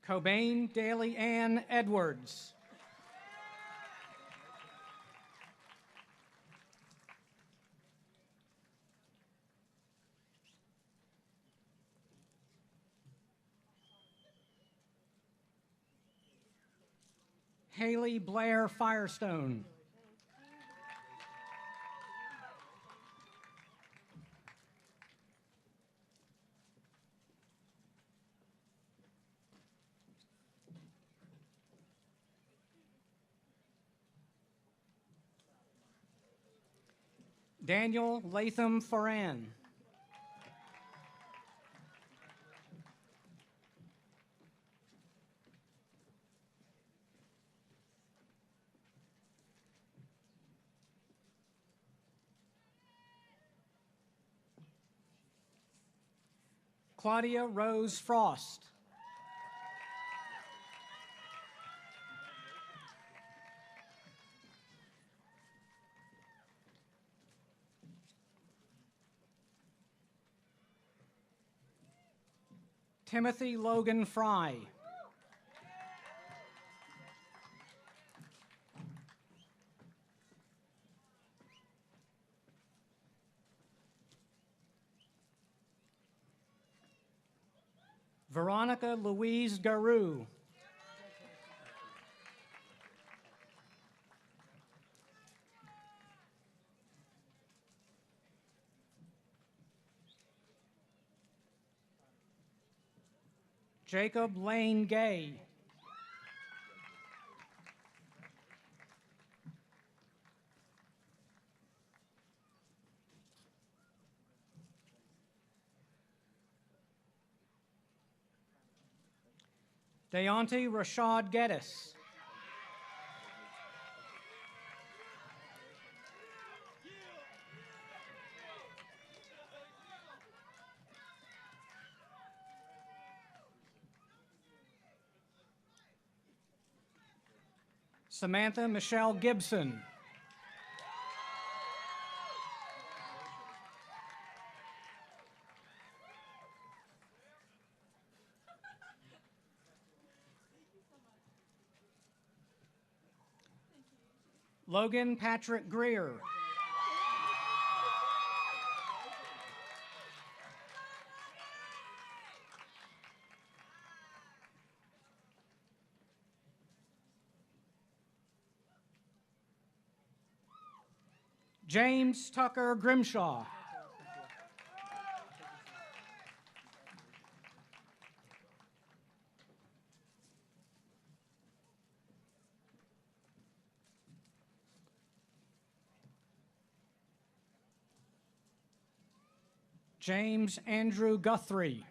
Cobain Daly Ann Edwards. Haley Blair Firestone. Daniel Latham Foran. Claudia Rose Frost. Timothy Logan Fry. Veronica Louise Garou. Jacob Lane Gay. Deonte Rashad Geddes. Samantha Michelle Gibson. Logan Patrick Greer. James Tucker Grimshaw. James Andrew Guthrie.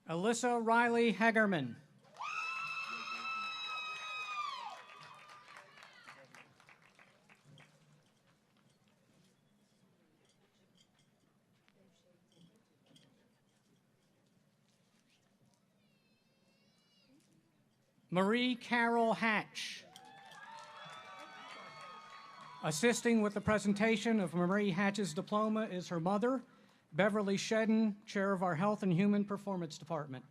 Alyssa Riley Hagerman. Marie Carol Hatch. Assisting with the presentation of Marie Hatch's diploma is her mother, Beverly Shedden, chair of our Health and Human Performance Department.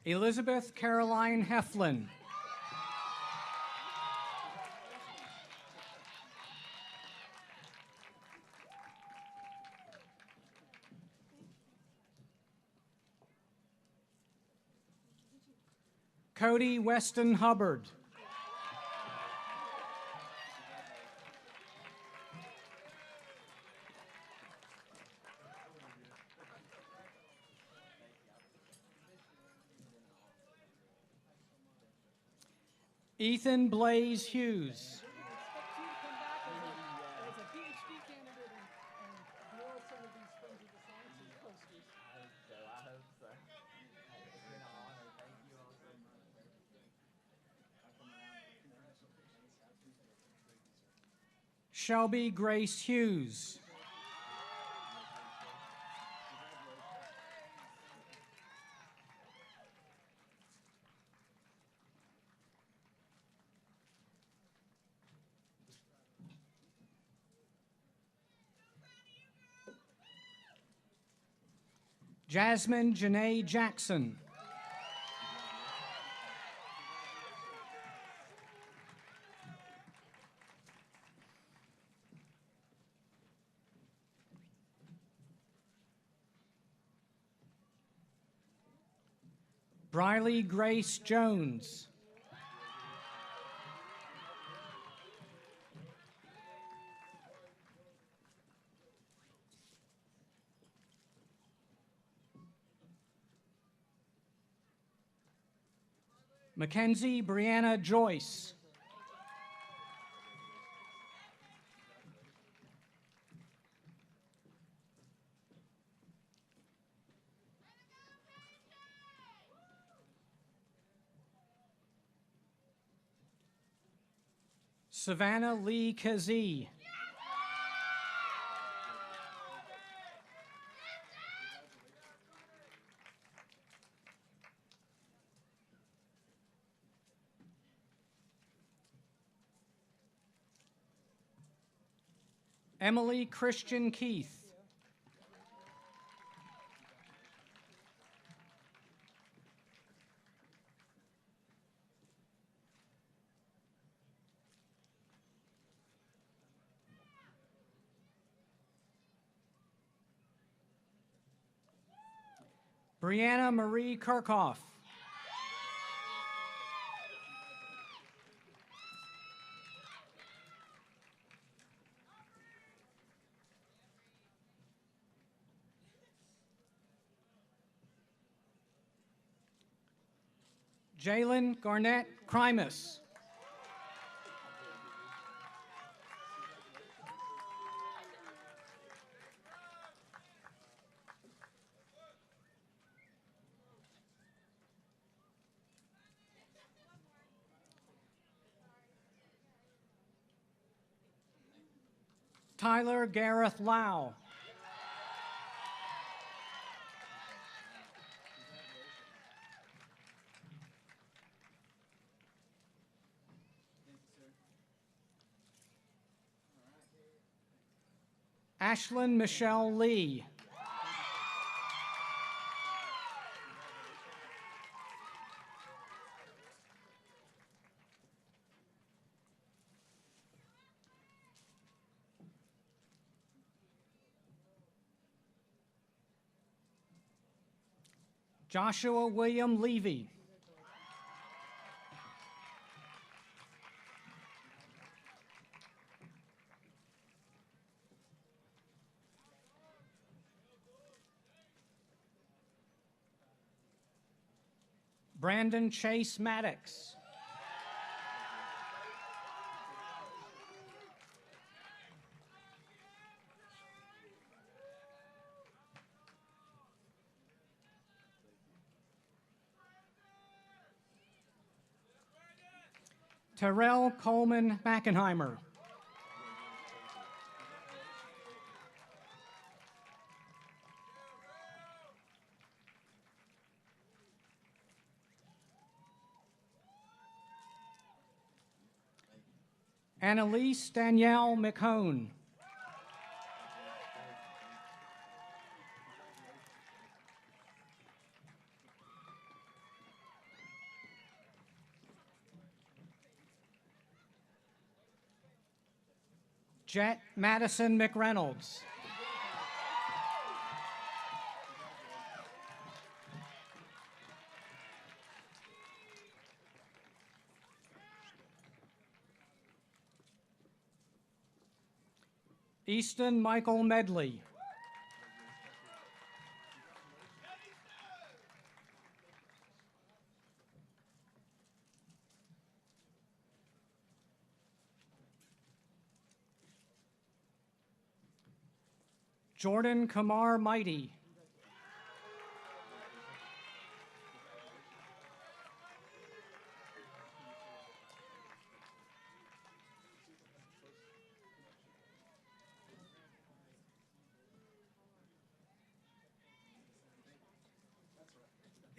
Elizabeth Caroline Heflin. Cody Weston Hubbard. Ethan Blaze Hughes. Shelby Grace Hughes. Jasmine Janae Jackson. Briley Grace Jones. Mackenzie Brianna Joyce. Savannah Lee Kazee. Emily Christian Keith. Brianna Marie Kirchhoff. Jalen Garnett Crimus. Tyler Gareth Lau. Ashlyn Michelle Lee. Joshua William Levy. Brandon Chase Maddox. Terrell Coleman Mackenheimer. Annalise Danielle McHone. Jet Madison McReynolds. Easton Michael Medley. Jordan Kamar Mighty.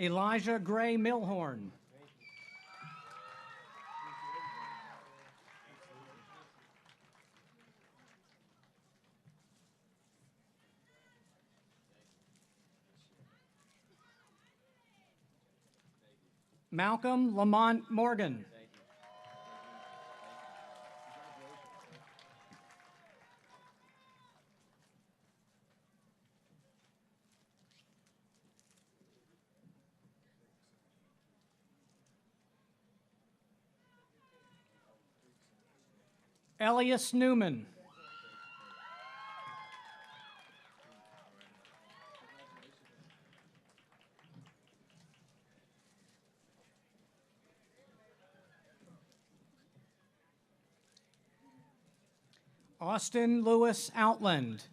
Elijah Gray Milhorn. Malcolm Lamont Morgan. Elias Newman. Austin Lewis Outland.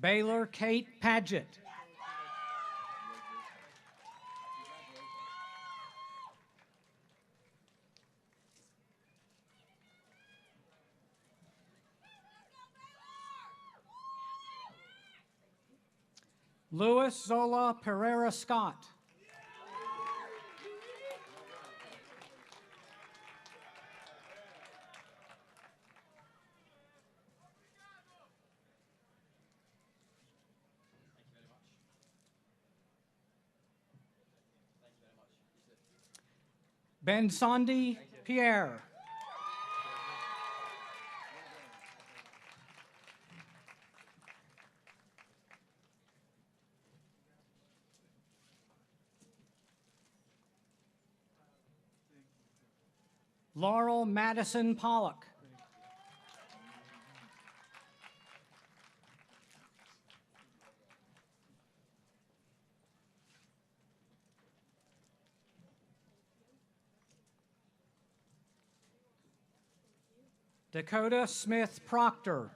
Baylor Kate Padgett. Louis Zola Pereira Scott. Ben Sondi Pierre. Laurel Madison Pollock. Dakota Smith Proctor.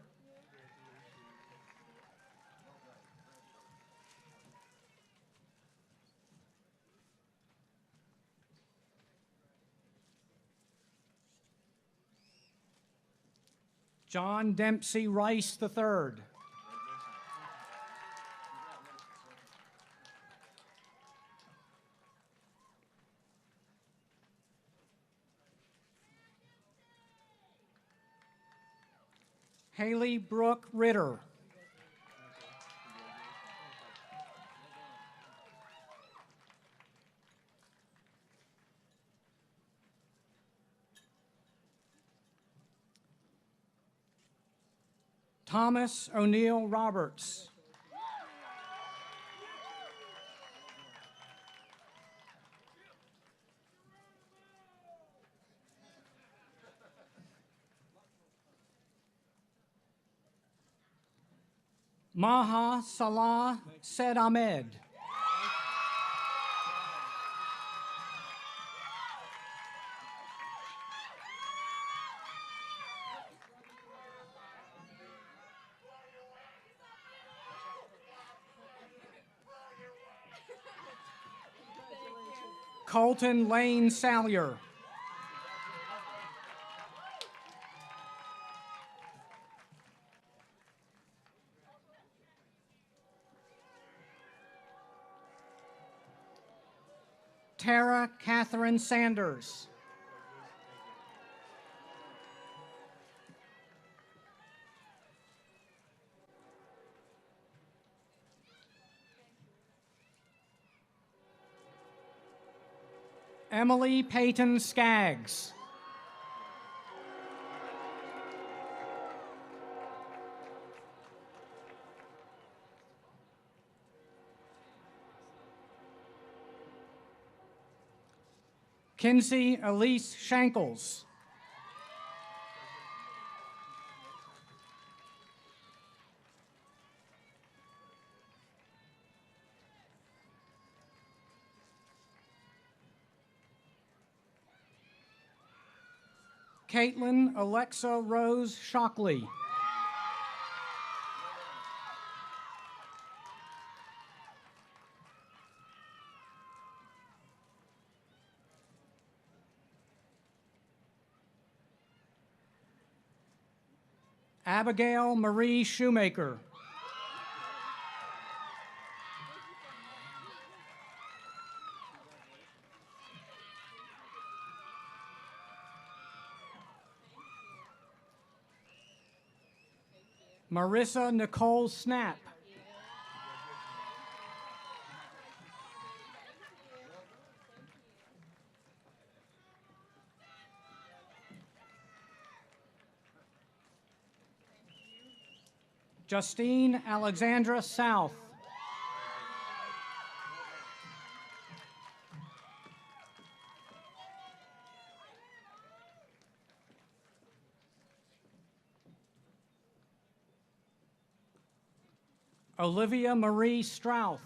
John Dempsey Rice III. Haley Brooke Ritter. Thomas O'Neill Roberts. Maha Salah Said Ahmed. Colton Lane Salyer. Tara Catherine Sanders. Emily Payton Skaggs. Kinsey Elise Shankles. Caitlin Alexa Rose Shockley. Abigail Marie Shoemaker. Marissa Nicole Snap. Justine Alexandra South. Olivia Marie Strouth.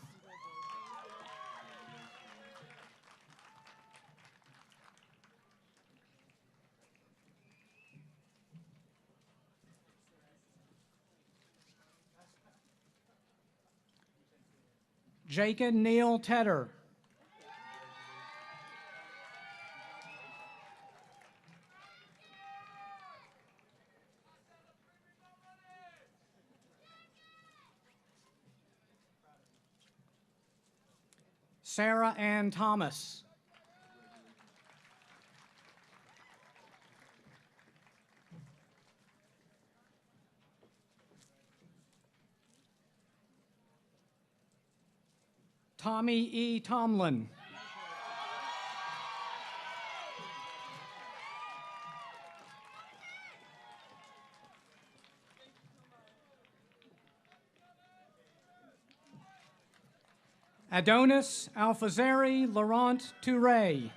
Jacob Neal Tedder. Sarah Ann Thomas. Tommy E. Tomlin. Adonis Alfazeri Laurent Touré.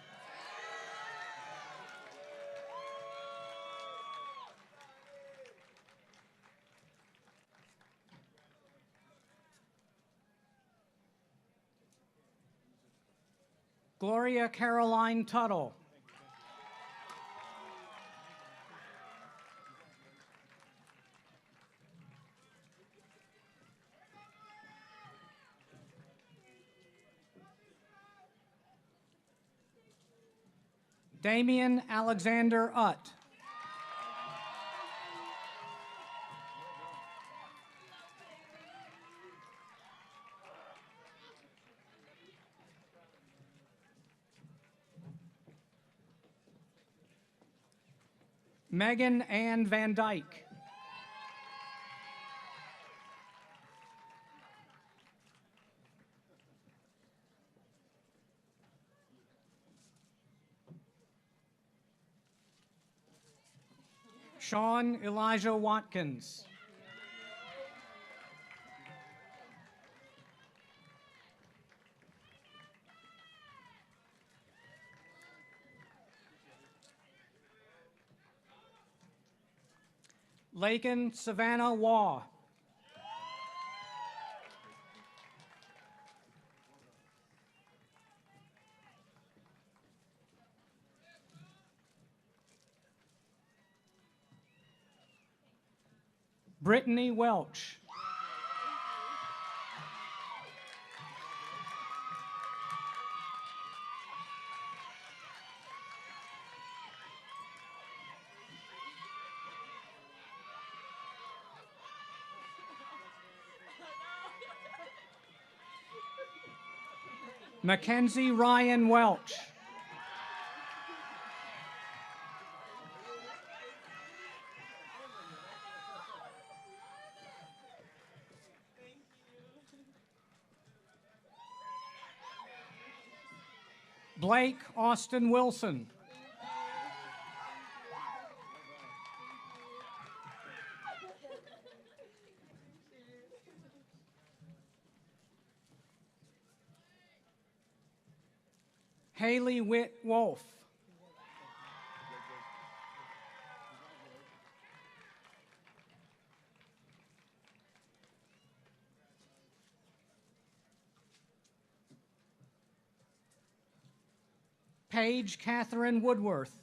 Gloria Caroline Tuttle. Damian Alexander Utt. Megan Ann Van Dyke. Sean Elijah Watkins. Lakin Savannah Waugh. Brittany Welch. Mackenzie Ryan Welch. Blake Austin Wilson. Haley Witt Wolf. Paige Catherine Woodworth.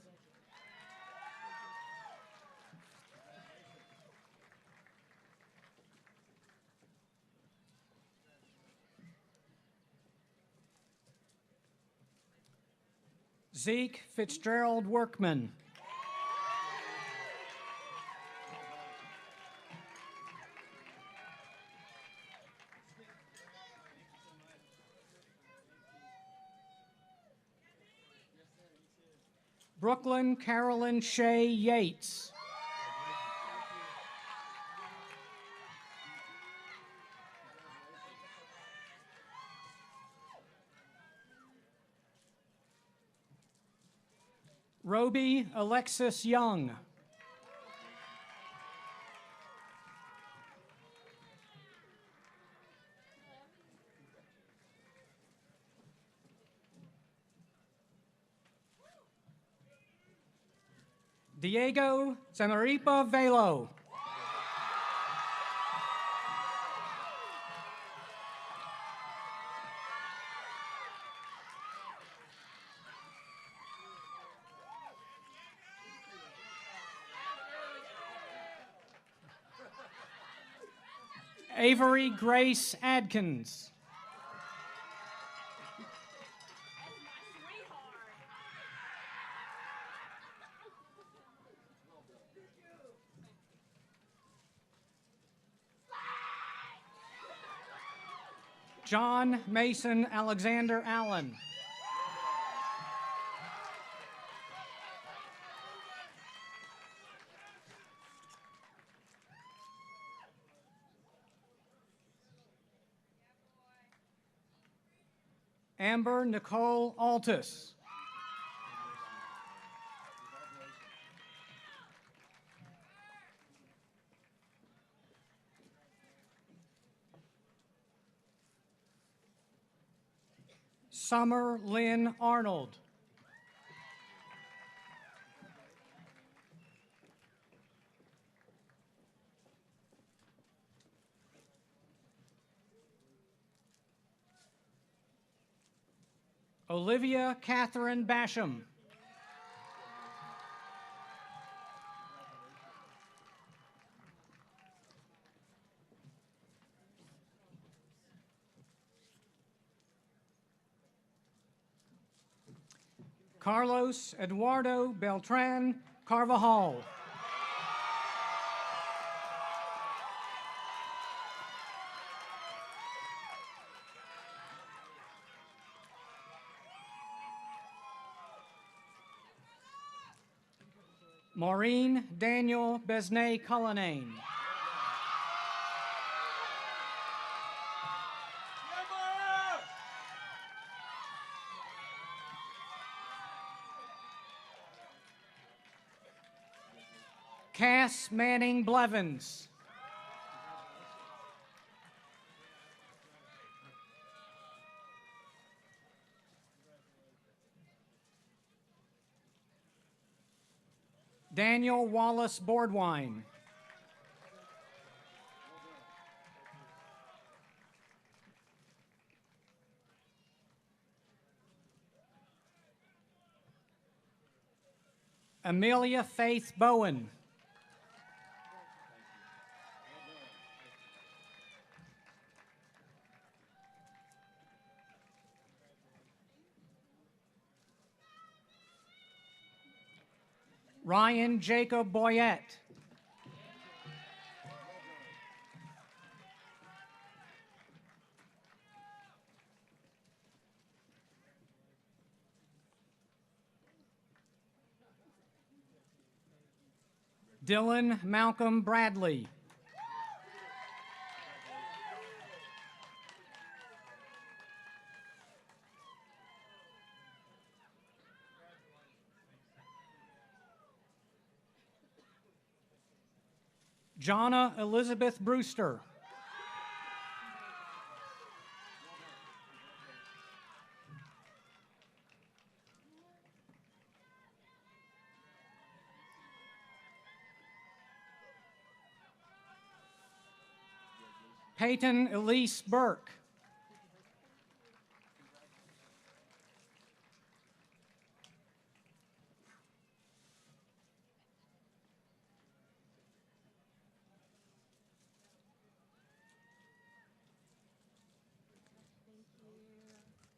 Zeke Fitzgerald Workman. Brooklyn Carolyn Shea Yates. Roby Alexis Young. Diego Samaripa Velo. Avery Grace Adkins. John Mason Alexander Allen. Amber Nicole Altus. Summer Lynn Arnold. Olivia Catherine Basham. Carlos Eduardo Beltran Carvajal. Maureen Daniel Besnay Cullinane. Cass Manning Blevins. Daniel Wallace Boardwine. Amelia Faith Bowen. Ryan Jacob Boyette. Dylan Malcolm Bradley. Jonna Elizabeth Brewster. Peyton Elise Burke.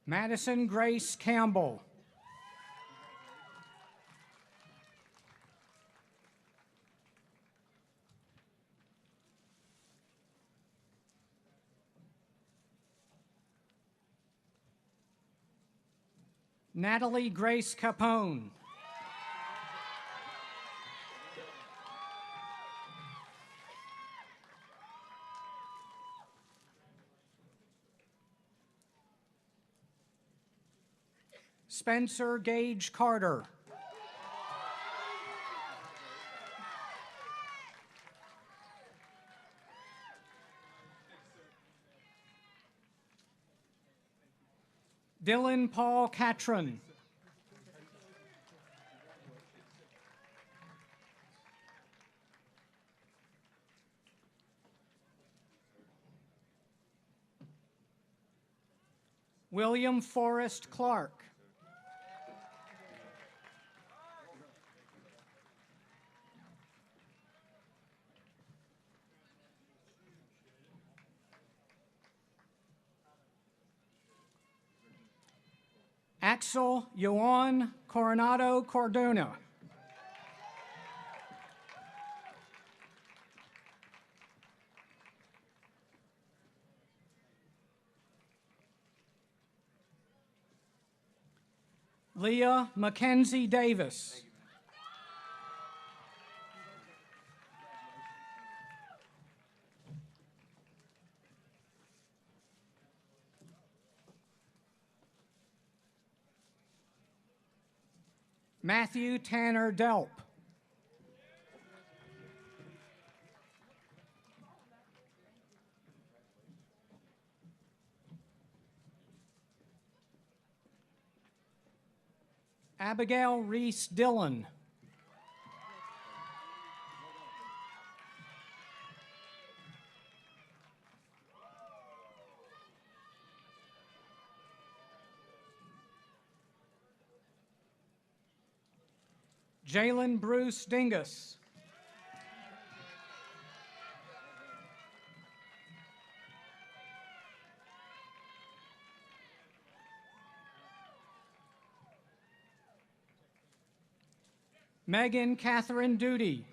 Madison Grace Campbell. Natalie Grace Capone. Spencer Gage Carter. Dylan Paul Catron. William Forrest Clark. Axel Joan Coronado Cordona. Leah Mackenzie Davis. Matthew Tanner Delp. Abigail Reese Dillon. Jalen Bruce Dingus. Megan Catherine Duty.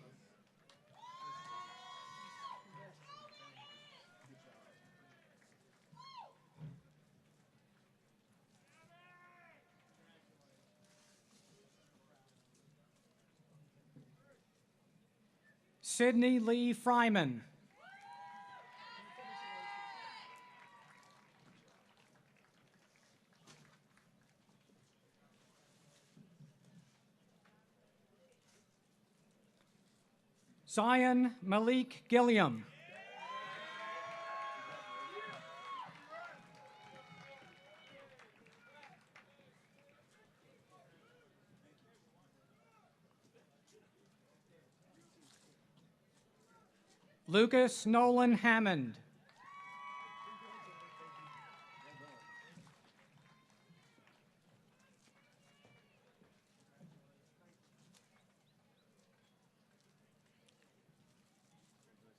Sydney Lee Fryman. Zion Malik Gilliam. Lucas Nolan Hammond.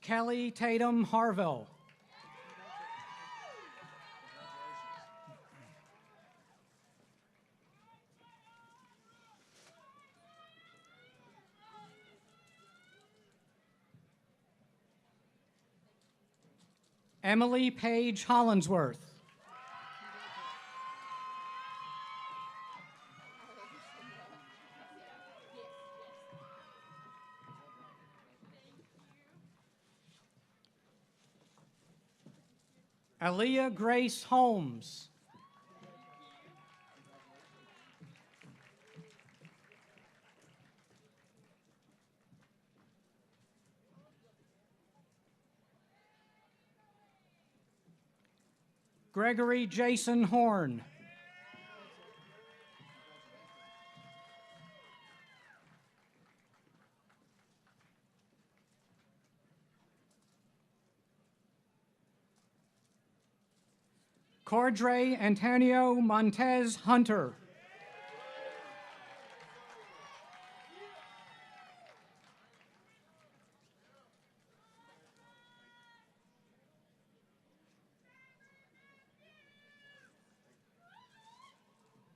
Kelly Tatum Harville. Emily Page Hollinsworth. Aaliyah Grace Holmes. Gregory Jason Horn. Cordray Antonio Montez Hunter.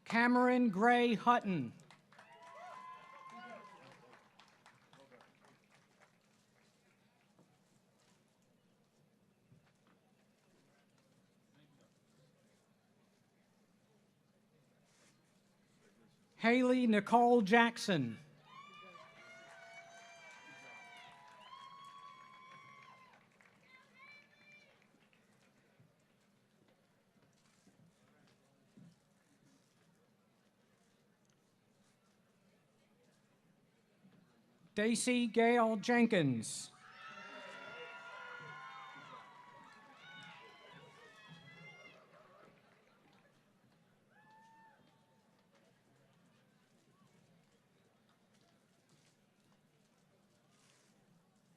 Cameron Gray Hutton. Haley Nicole Jackson. Daisy Gail Jenkins.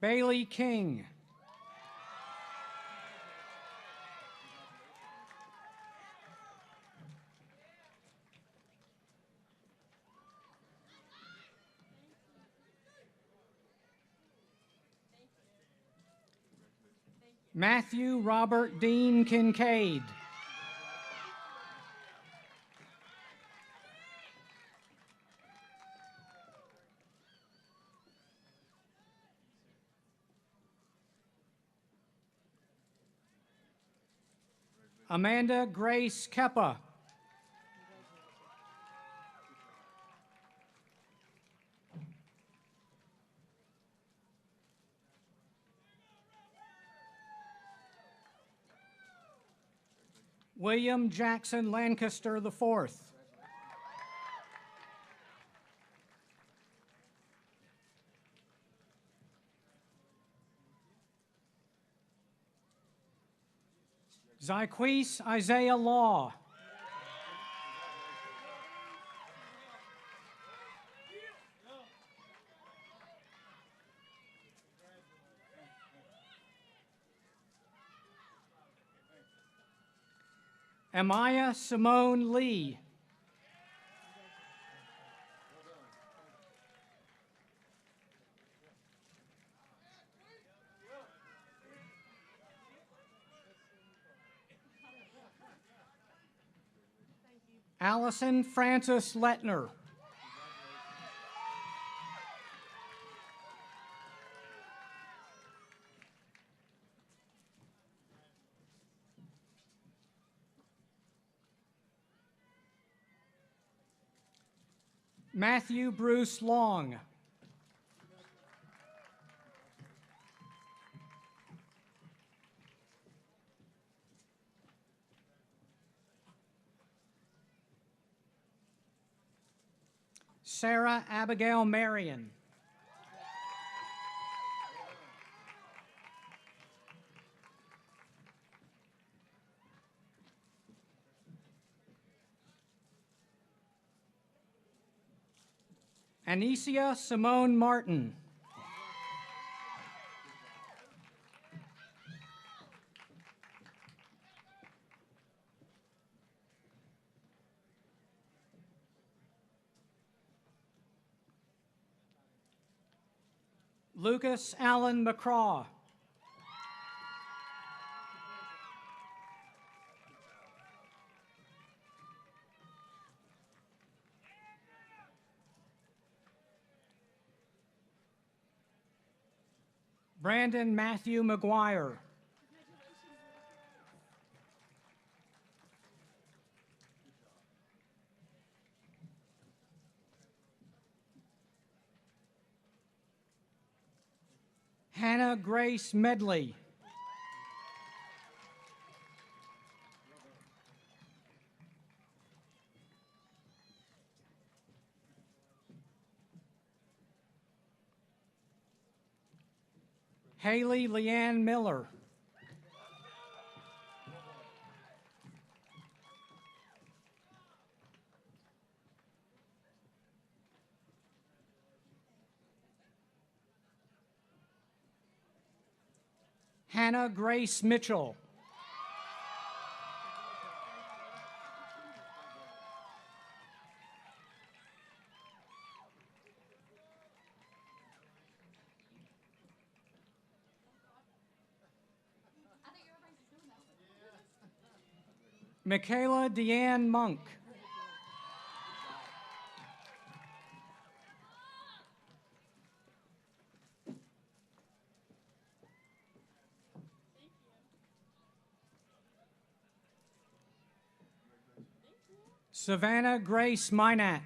Bailey King. Matthew Robert Dean Kincaid. Amanda Grace Keppa. William Jackson Lancaster IV. Zyquise Isaiah Law. Amaya Simone Lee. Allison Frances Letner. Matthew Bruce Long. Sarah Abigail Marion. Anicia Simone Martin. Lucas Allen McCraw. Brandon Matthew McGuire. Hannah Grace Medley. Haley Leanne Miller. Hannah Grace Mitchell. Michaela Deanne Monk. Savannah Grace Minat.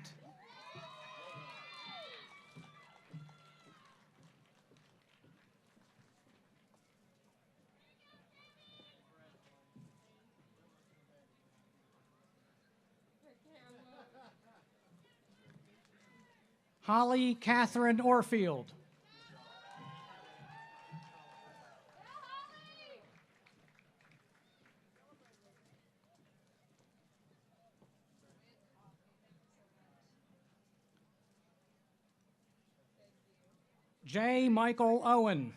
Holly Catherine Orfield. J. Michael Owen.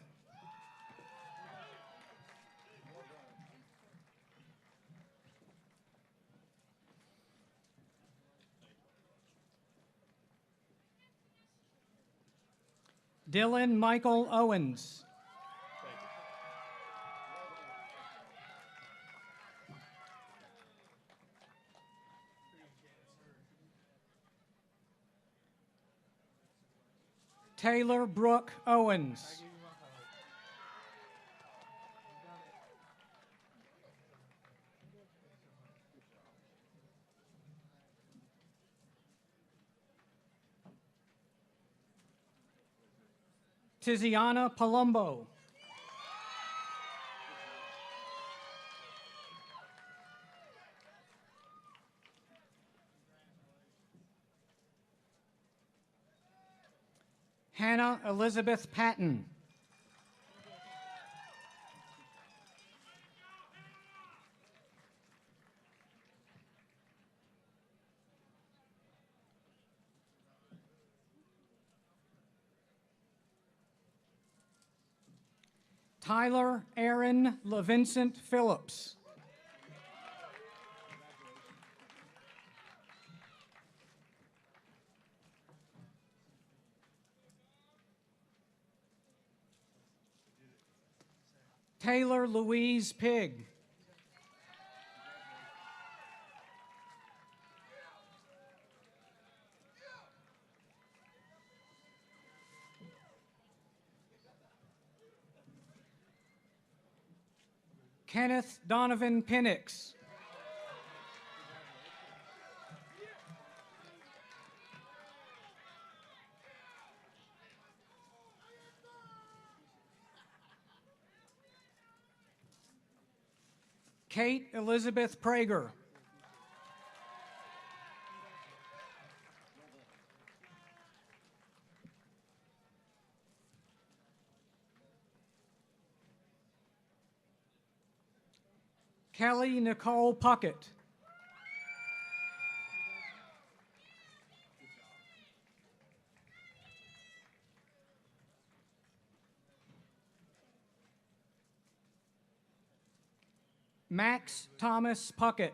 Dylan Michael Owens. Taylor Brooke Owens. Tiziana Palumbo. Hannah Elizabeth Patton. Tyler Aaron LaVincent Phillips. Taylor Louise Pigg. Kenneth Donovan Penix. Kate Elizabeth Prager. Kelly Nicole Puckett. Max Thomas Puckett.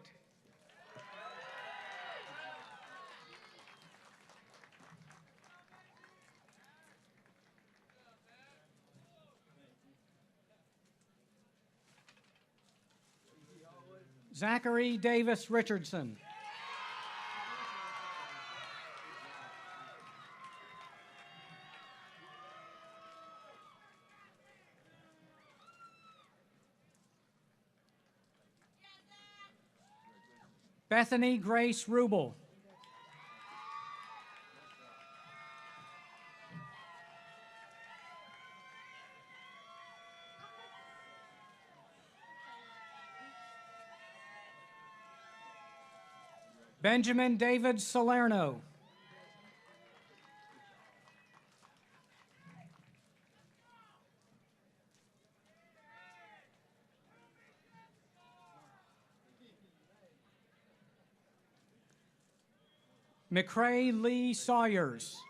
Zachary Davis Richardson. Bethany Grace Rubel. Benjamin David Salerno. McCrae Lee Sawyers.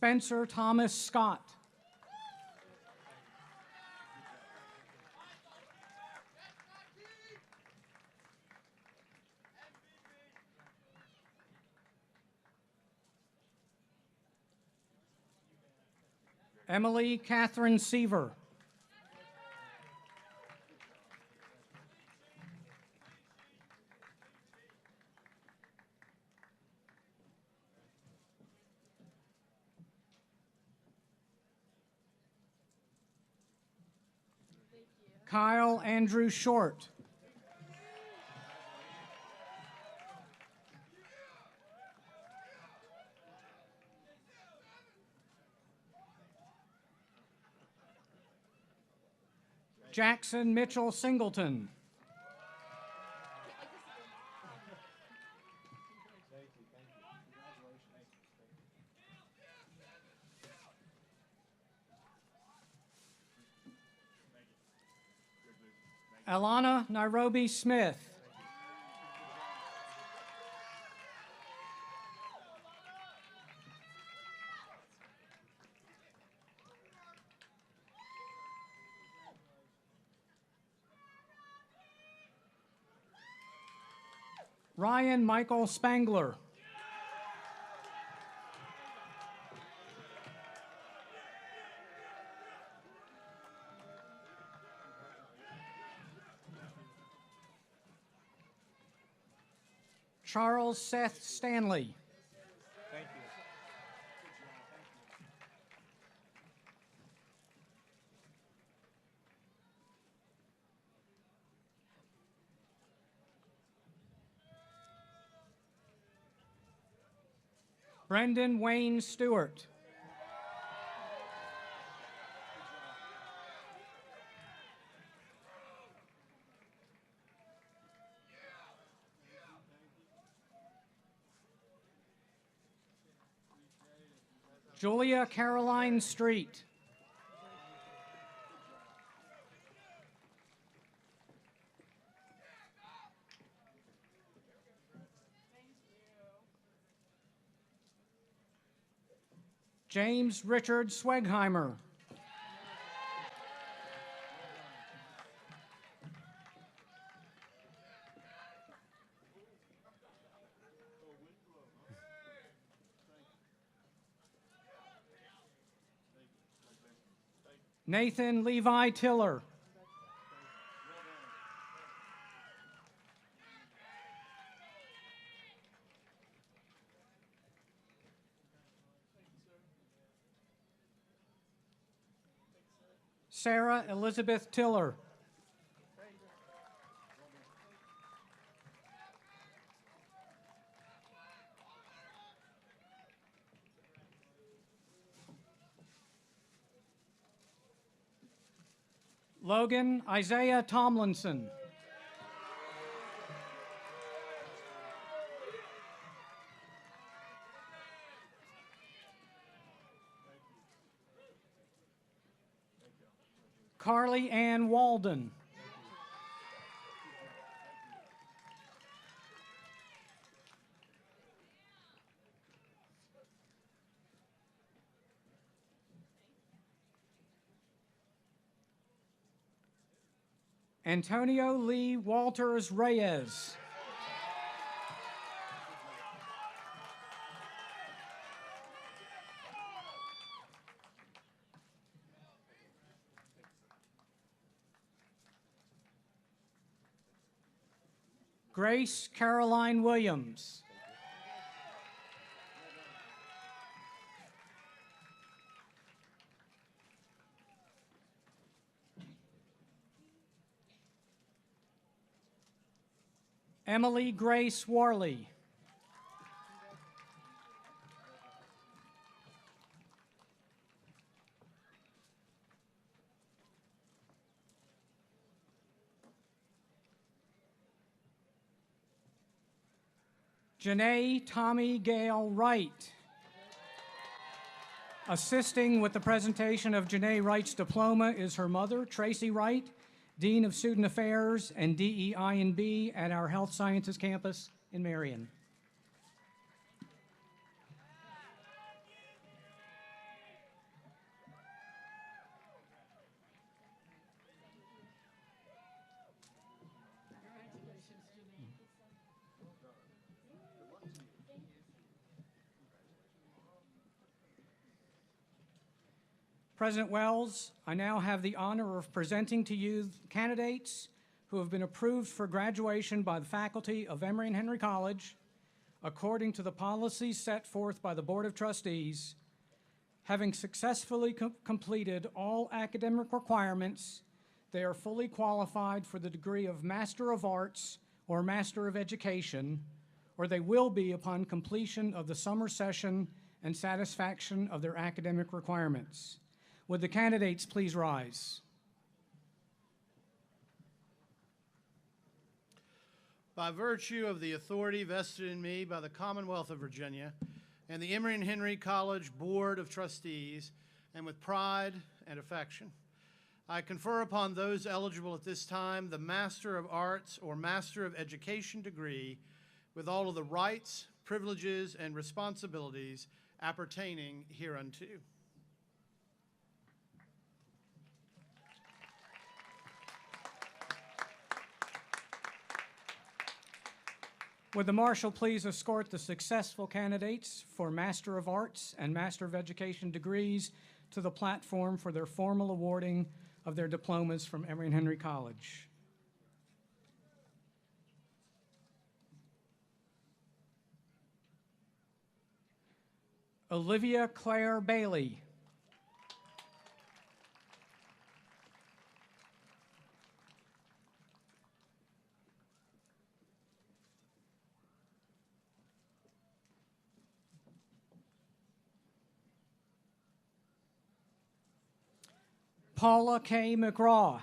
Spencer Thomas Scott. Emily Catherine Seaver. Kyle Andrew Short. Jackson Mitchell Singleton. Alana Nairobi Smith. Ryan Michael Spangler. Charles Seth Stanley. Thank you. Brendan Wayne Stewart. Julia Caroline Street. James Richard Swegheimer. Nathan Levi Tiller. Sarah Elizabeth Tiller. Logan Isaiah Tomlinson. Carly Ann Walden. Antonio Lee Walters Reyes. Grace Caroline Williams. Emily Grace Warley. Janae Tommy Gale Wright. Assisting with the presentation of Janae Wright's diploma is her mother, Tracy Wright, Dean of Student Affairs and DEI&B at our Health Sciences campus in Marion. President Wells, I now have the honor of presenting to you candidates who have been approved for graduation by the faculty of Emory and Henry College according to the policies set forth by the Board of Trustees, having successfully completed all academic requirements. They are fully qualified for the degree of Master of Arts or Master of Education, or they will be upon completion of the summer session and satisfaction of their academic requirements. Would the candidates please rise? By virtue of the authority vested in me by the Commonwealth of Virginia and the Emory and Henry College Board of Trustees, and with pride and affection, I confer upon those eligible at this time the Master of Arts or Master of Education degree with all of the rights, privileges, and responsibilities appertaining hereunto. Would the Marshal please escort the successful candidates for Master of Arts and Master of Education degrees to the platform for their formal awarding of their diplomas from Emory and Henry College. Olivia Claire Bailey. Paula K. McGraw.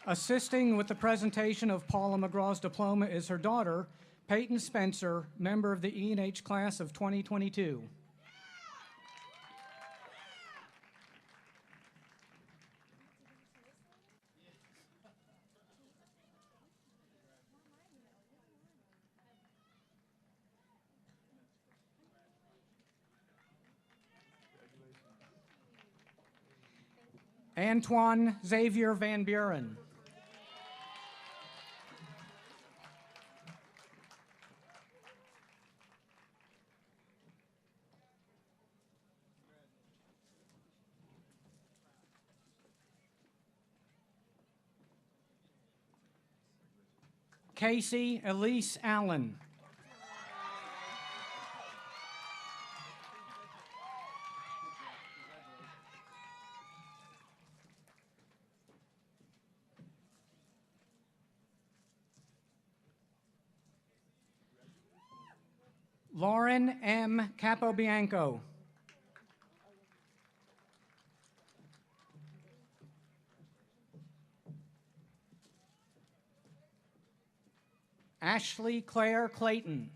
Assisting with the presentation of Paula McGraw's diploma is her daughter, Peyton Spencer, member of the E&H class of 2022. Antoine Xavier Van Buren. Casey Elise Allen. Lauren M. Capobianco. Ashley Claire Clayton.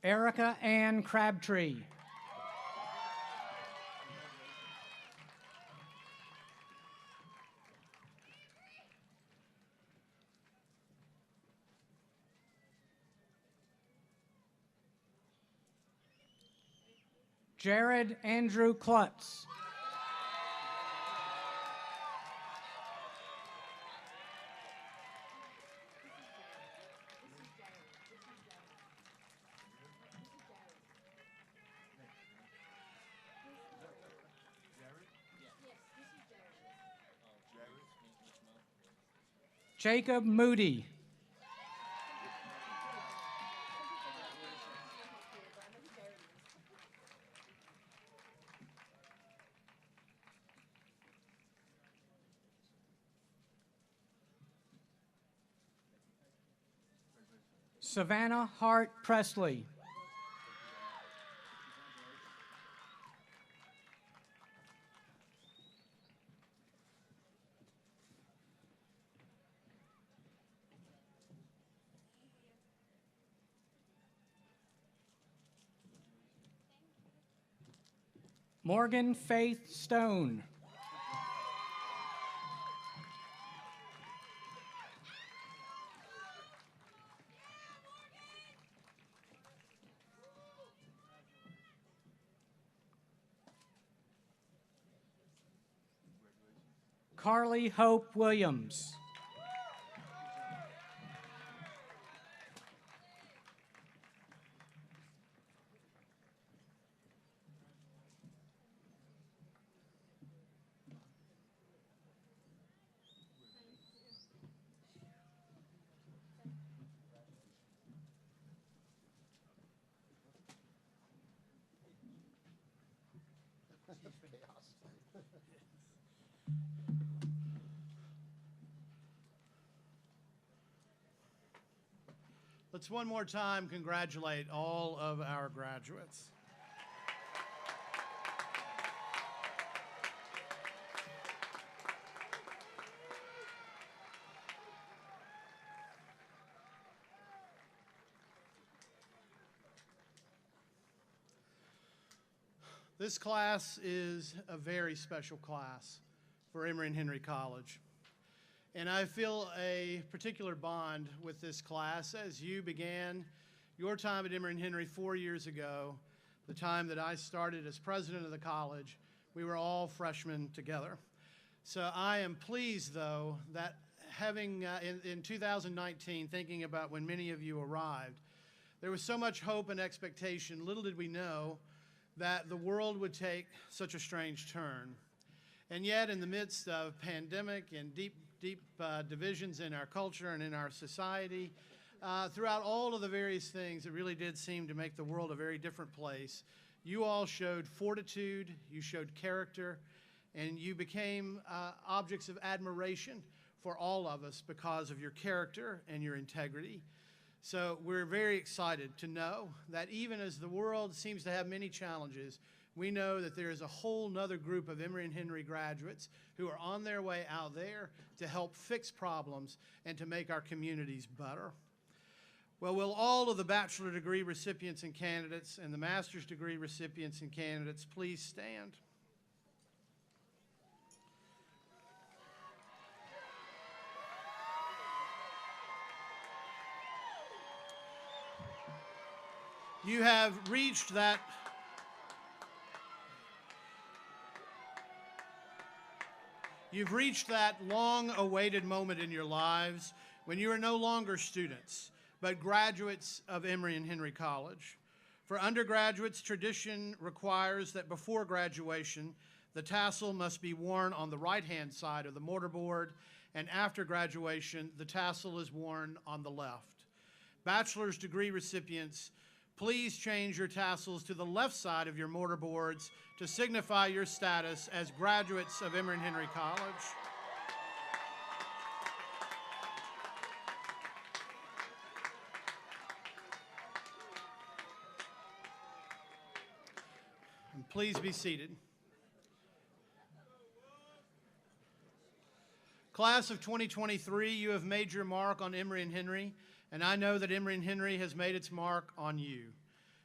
Erica Ann Crabtree. Jared Andrew Klutz. Jacob Moody. Savannah Hart Presley. Morgan Faith Stone. Carly Hope Williams. Let's one more time congratulate all of our graduates. This class is a very special class for Emory and Henry College. And I feel a particular bond with this class as you began your time at Emory and Henry 4 years ago, the time that I started as president of the college. We were all freshmen together. So I am pleased, though, that having in 2019, thinking about when many of you arrived, there was so much hope and expectation. Little did we know that the world would take such a strange turn. And yet, in the midst of pandemic and deep divisions in our culture and in our society, throughout all of the various things that really did seem to make the world a very different place, you all showed fortitude, you showed character, and you became objects of admiration for all of us because of your character and your integrity. So we're very excited to know that even as the world seems to have many challenges, we know that there is a whole nother group of Emory and Henry graduates who are on their way out there to help fix problems and to make our communities better. Well, will all of the bachelor degree recipients and candidates and the master's degree recipients and candidates please stand? You have reached that long-awaited moment in your lives when you are no longer students, but graduates of Emory and Henry College. For undergraduates, tradition requires that before graduation, the tassel must be worn on the right-hand side of the mortarboard, and after graduation, the tassel is worn on the left. Bachelor's degree recipients, please change your tassels to the left side of your mortarboards to signify your status as graduates of Emory and Henry College. And please be seated. Class of 2023, you have made your mark on Emory and Henry, and I know that Emory and Henry has made its mark on you.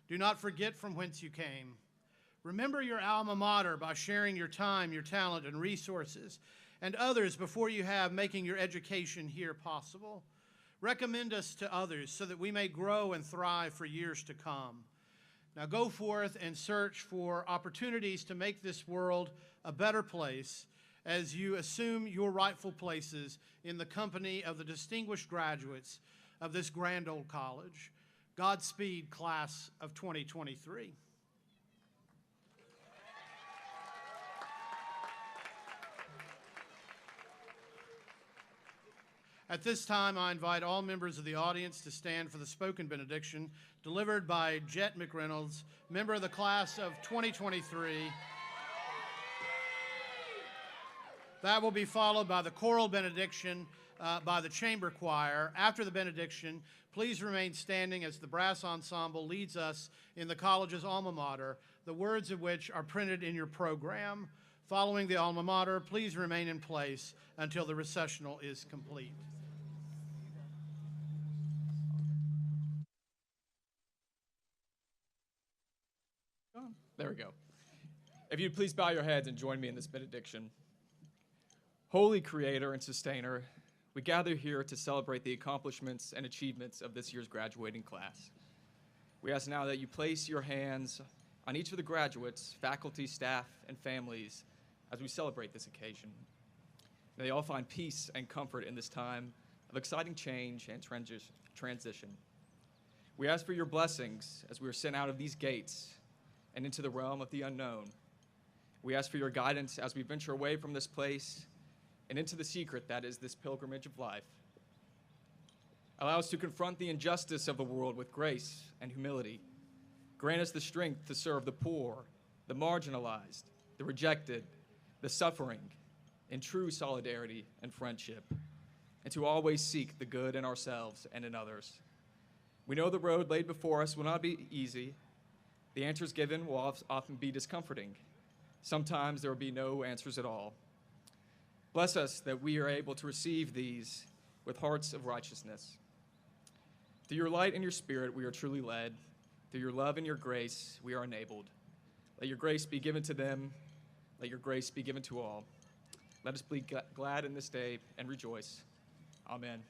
Do not forget from whence you came. Remember your alma mater by sharing your time, your talent, and resources, and others before you have making your education here possible. Recommend us to others so that we may grow and thrive for years to come. Now go forth and search for opportunities to make this world a better place as you assume your rightful places in the company of the distinguished graduates of this grand old college. Godspeed, class of 2023. At this time, I invite all members of the audience to stand for the spoken benediction delivered by Jet McReynolds, member of the class of 2023. That will be followed by the choral benediction by the chamber choir. After the benediction, please remain standing as the brass ensemble leads us in the college's alma mater, the words of which are printed in your program. Following the alma mater, please remain in place until the recessional is complete. There we go. If you'd please bow your heads and join me in this benediction. Holy Creator and Sustainer, we gather here to celebrate the accomplishments and achievements of this year's graduating class. We ask now that you place your hands on each of the graduates, faculty, staff, and families as we celebrate this occasion. May they all find peace and comfort in this time of exciting change and transition. We ask for your blessings as we are sent out of these gates and into the realm of the unknown. We ask for your guidance as we venture away from this place and into the secret that is this pilgrimage of life. Allow us to confront the injustice of the world with grace and humility. Grant us the strength to serve the poor, the marginalized, the rejected, the suffering, in true solidarity and friendship, and to always seek the good in ourselves and in others. We know the road laid before us will not be easy. The answers given will often be discomforting. Sometimes there will be no answers at all. Bless us that we are able to receive these with hearts of righteousness. Through your light and your spirit, we are truly led. Through your love and your grace, we are enabled. Let your grace be given to them. Let your grace be given to all. Let us be glad in this day and rejoice. Amen.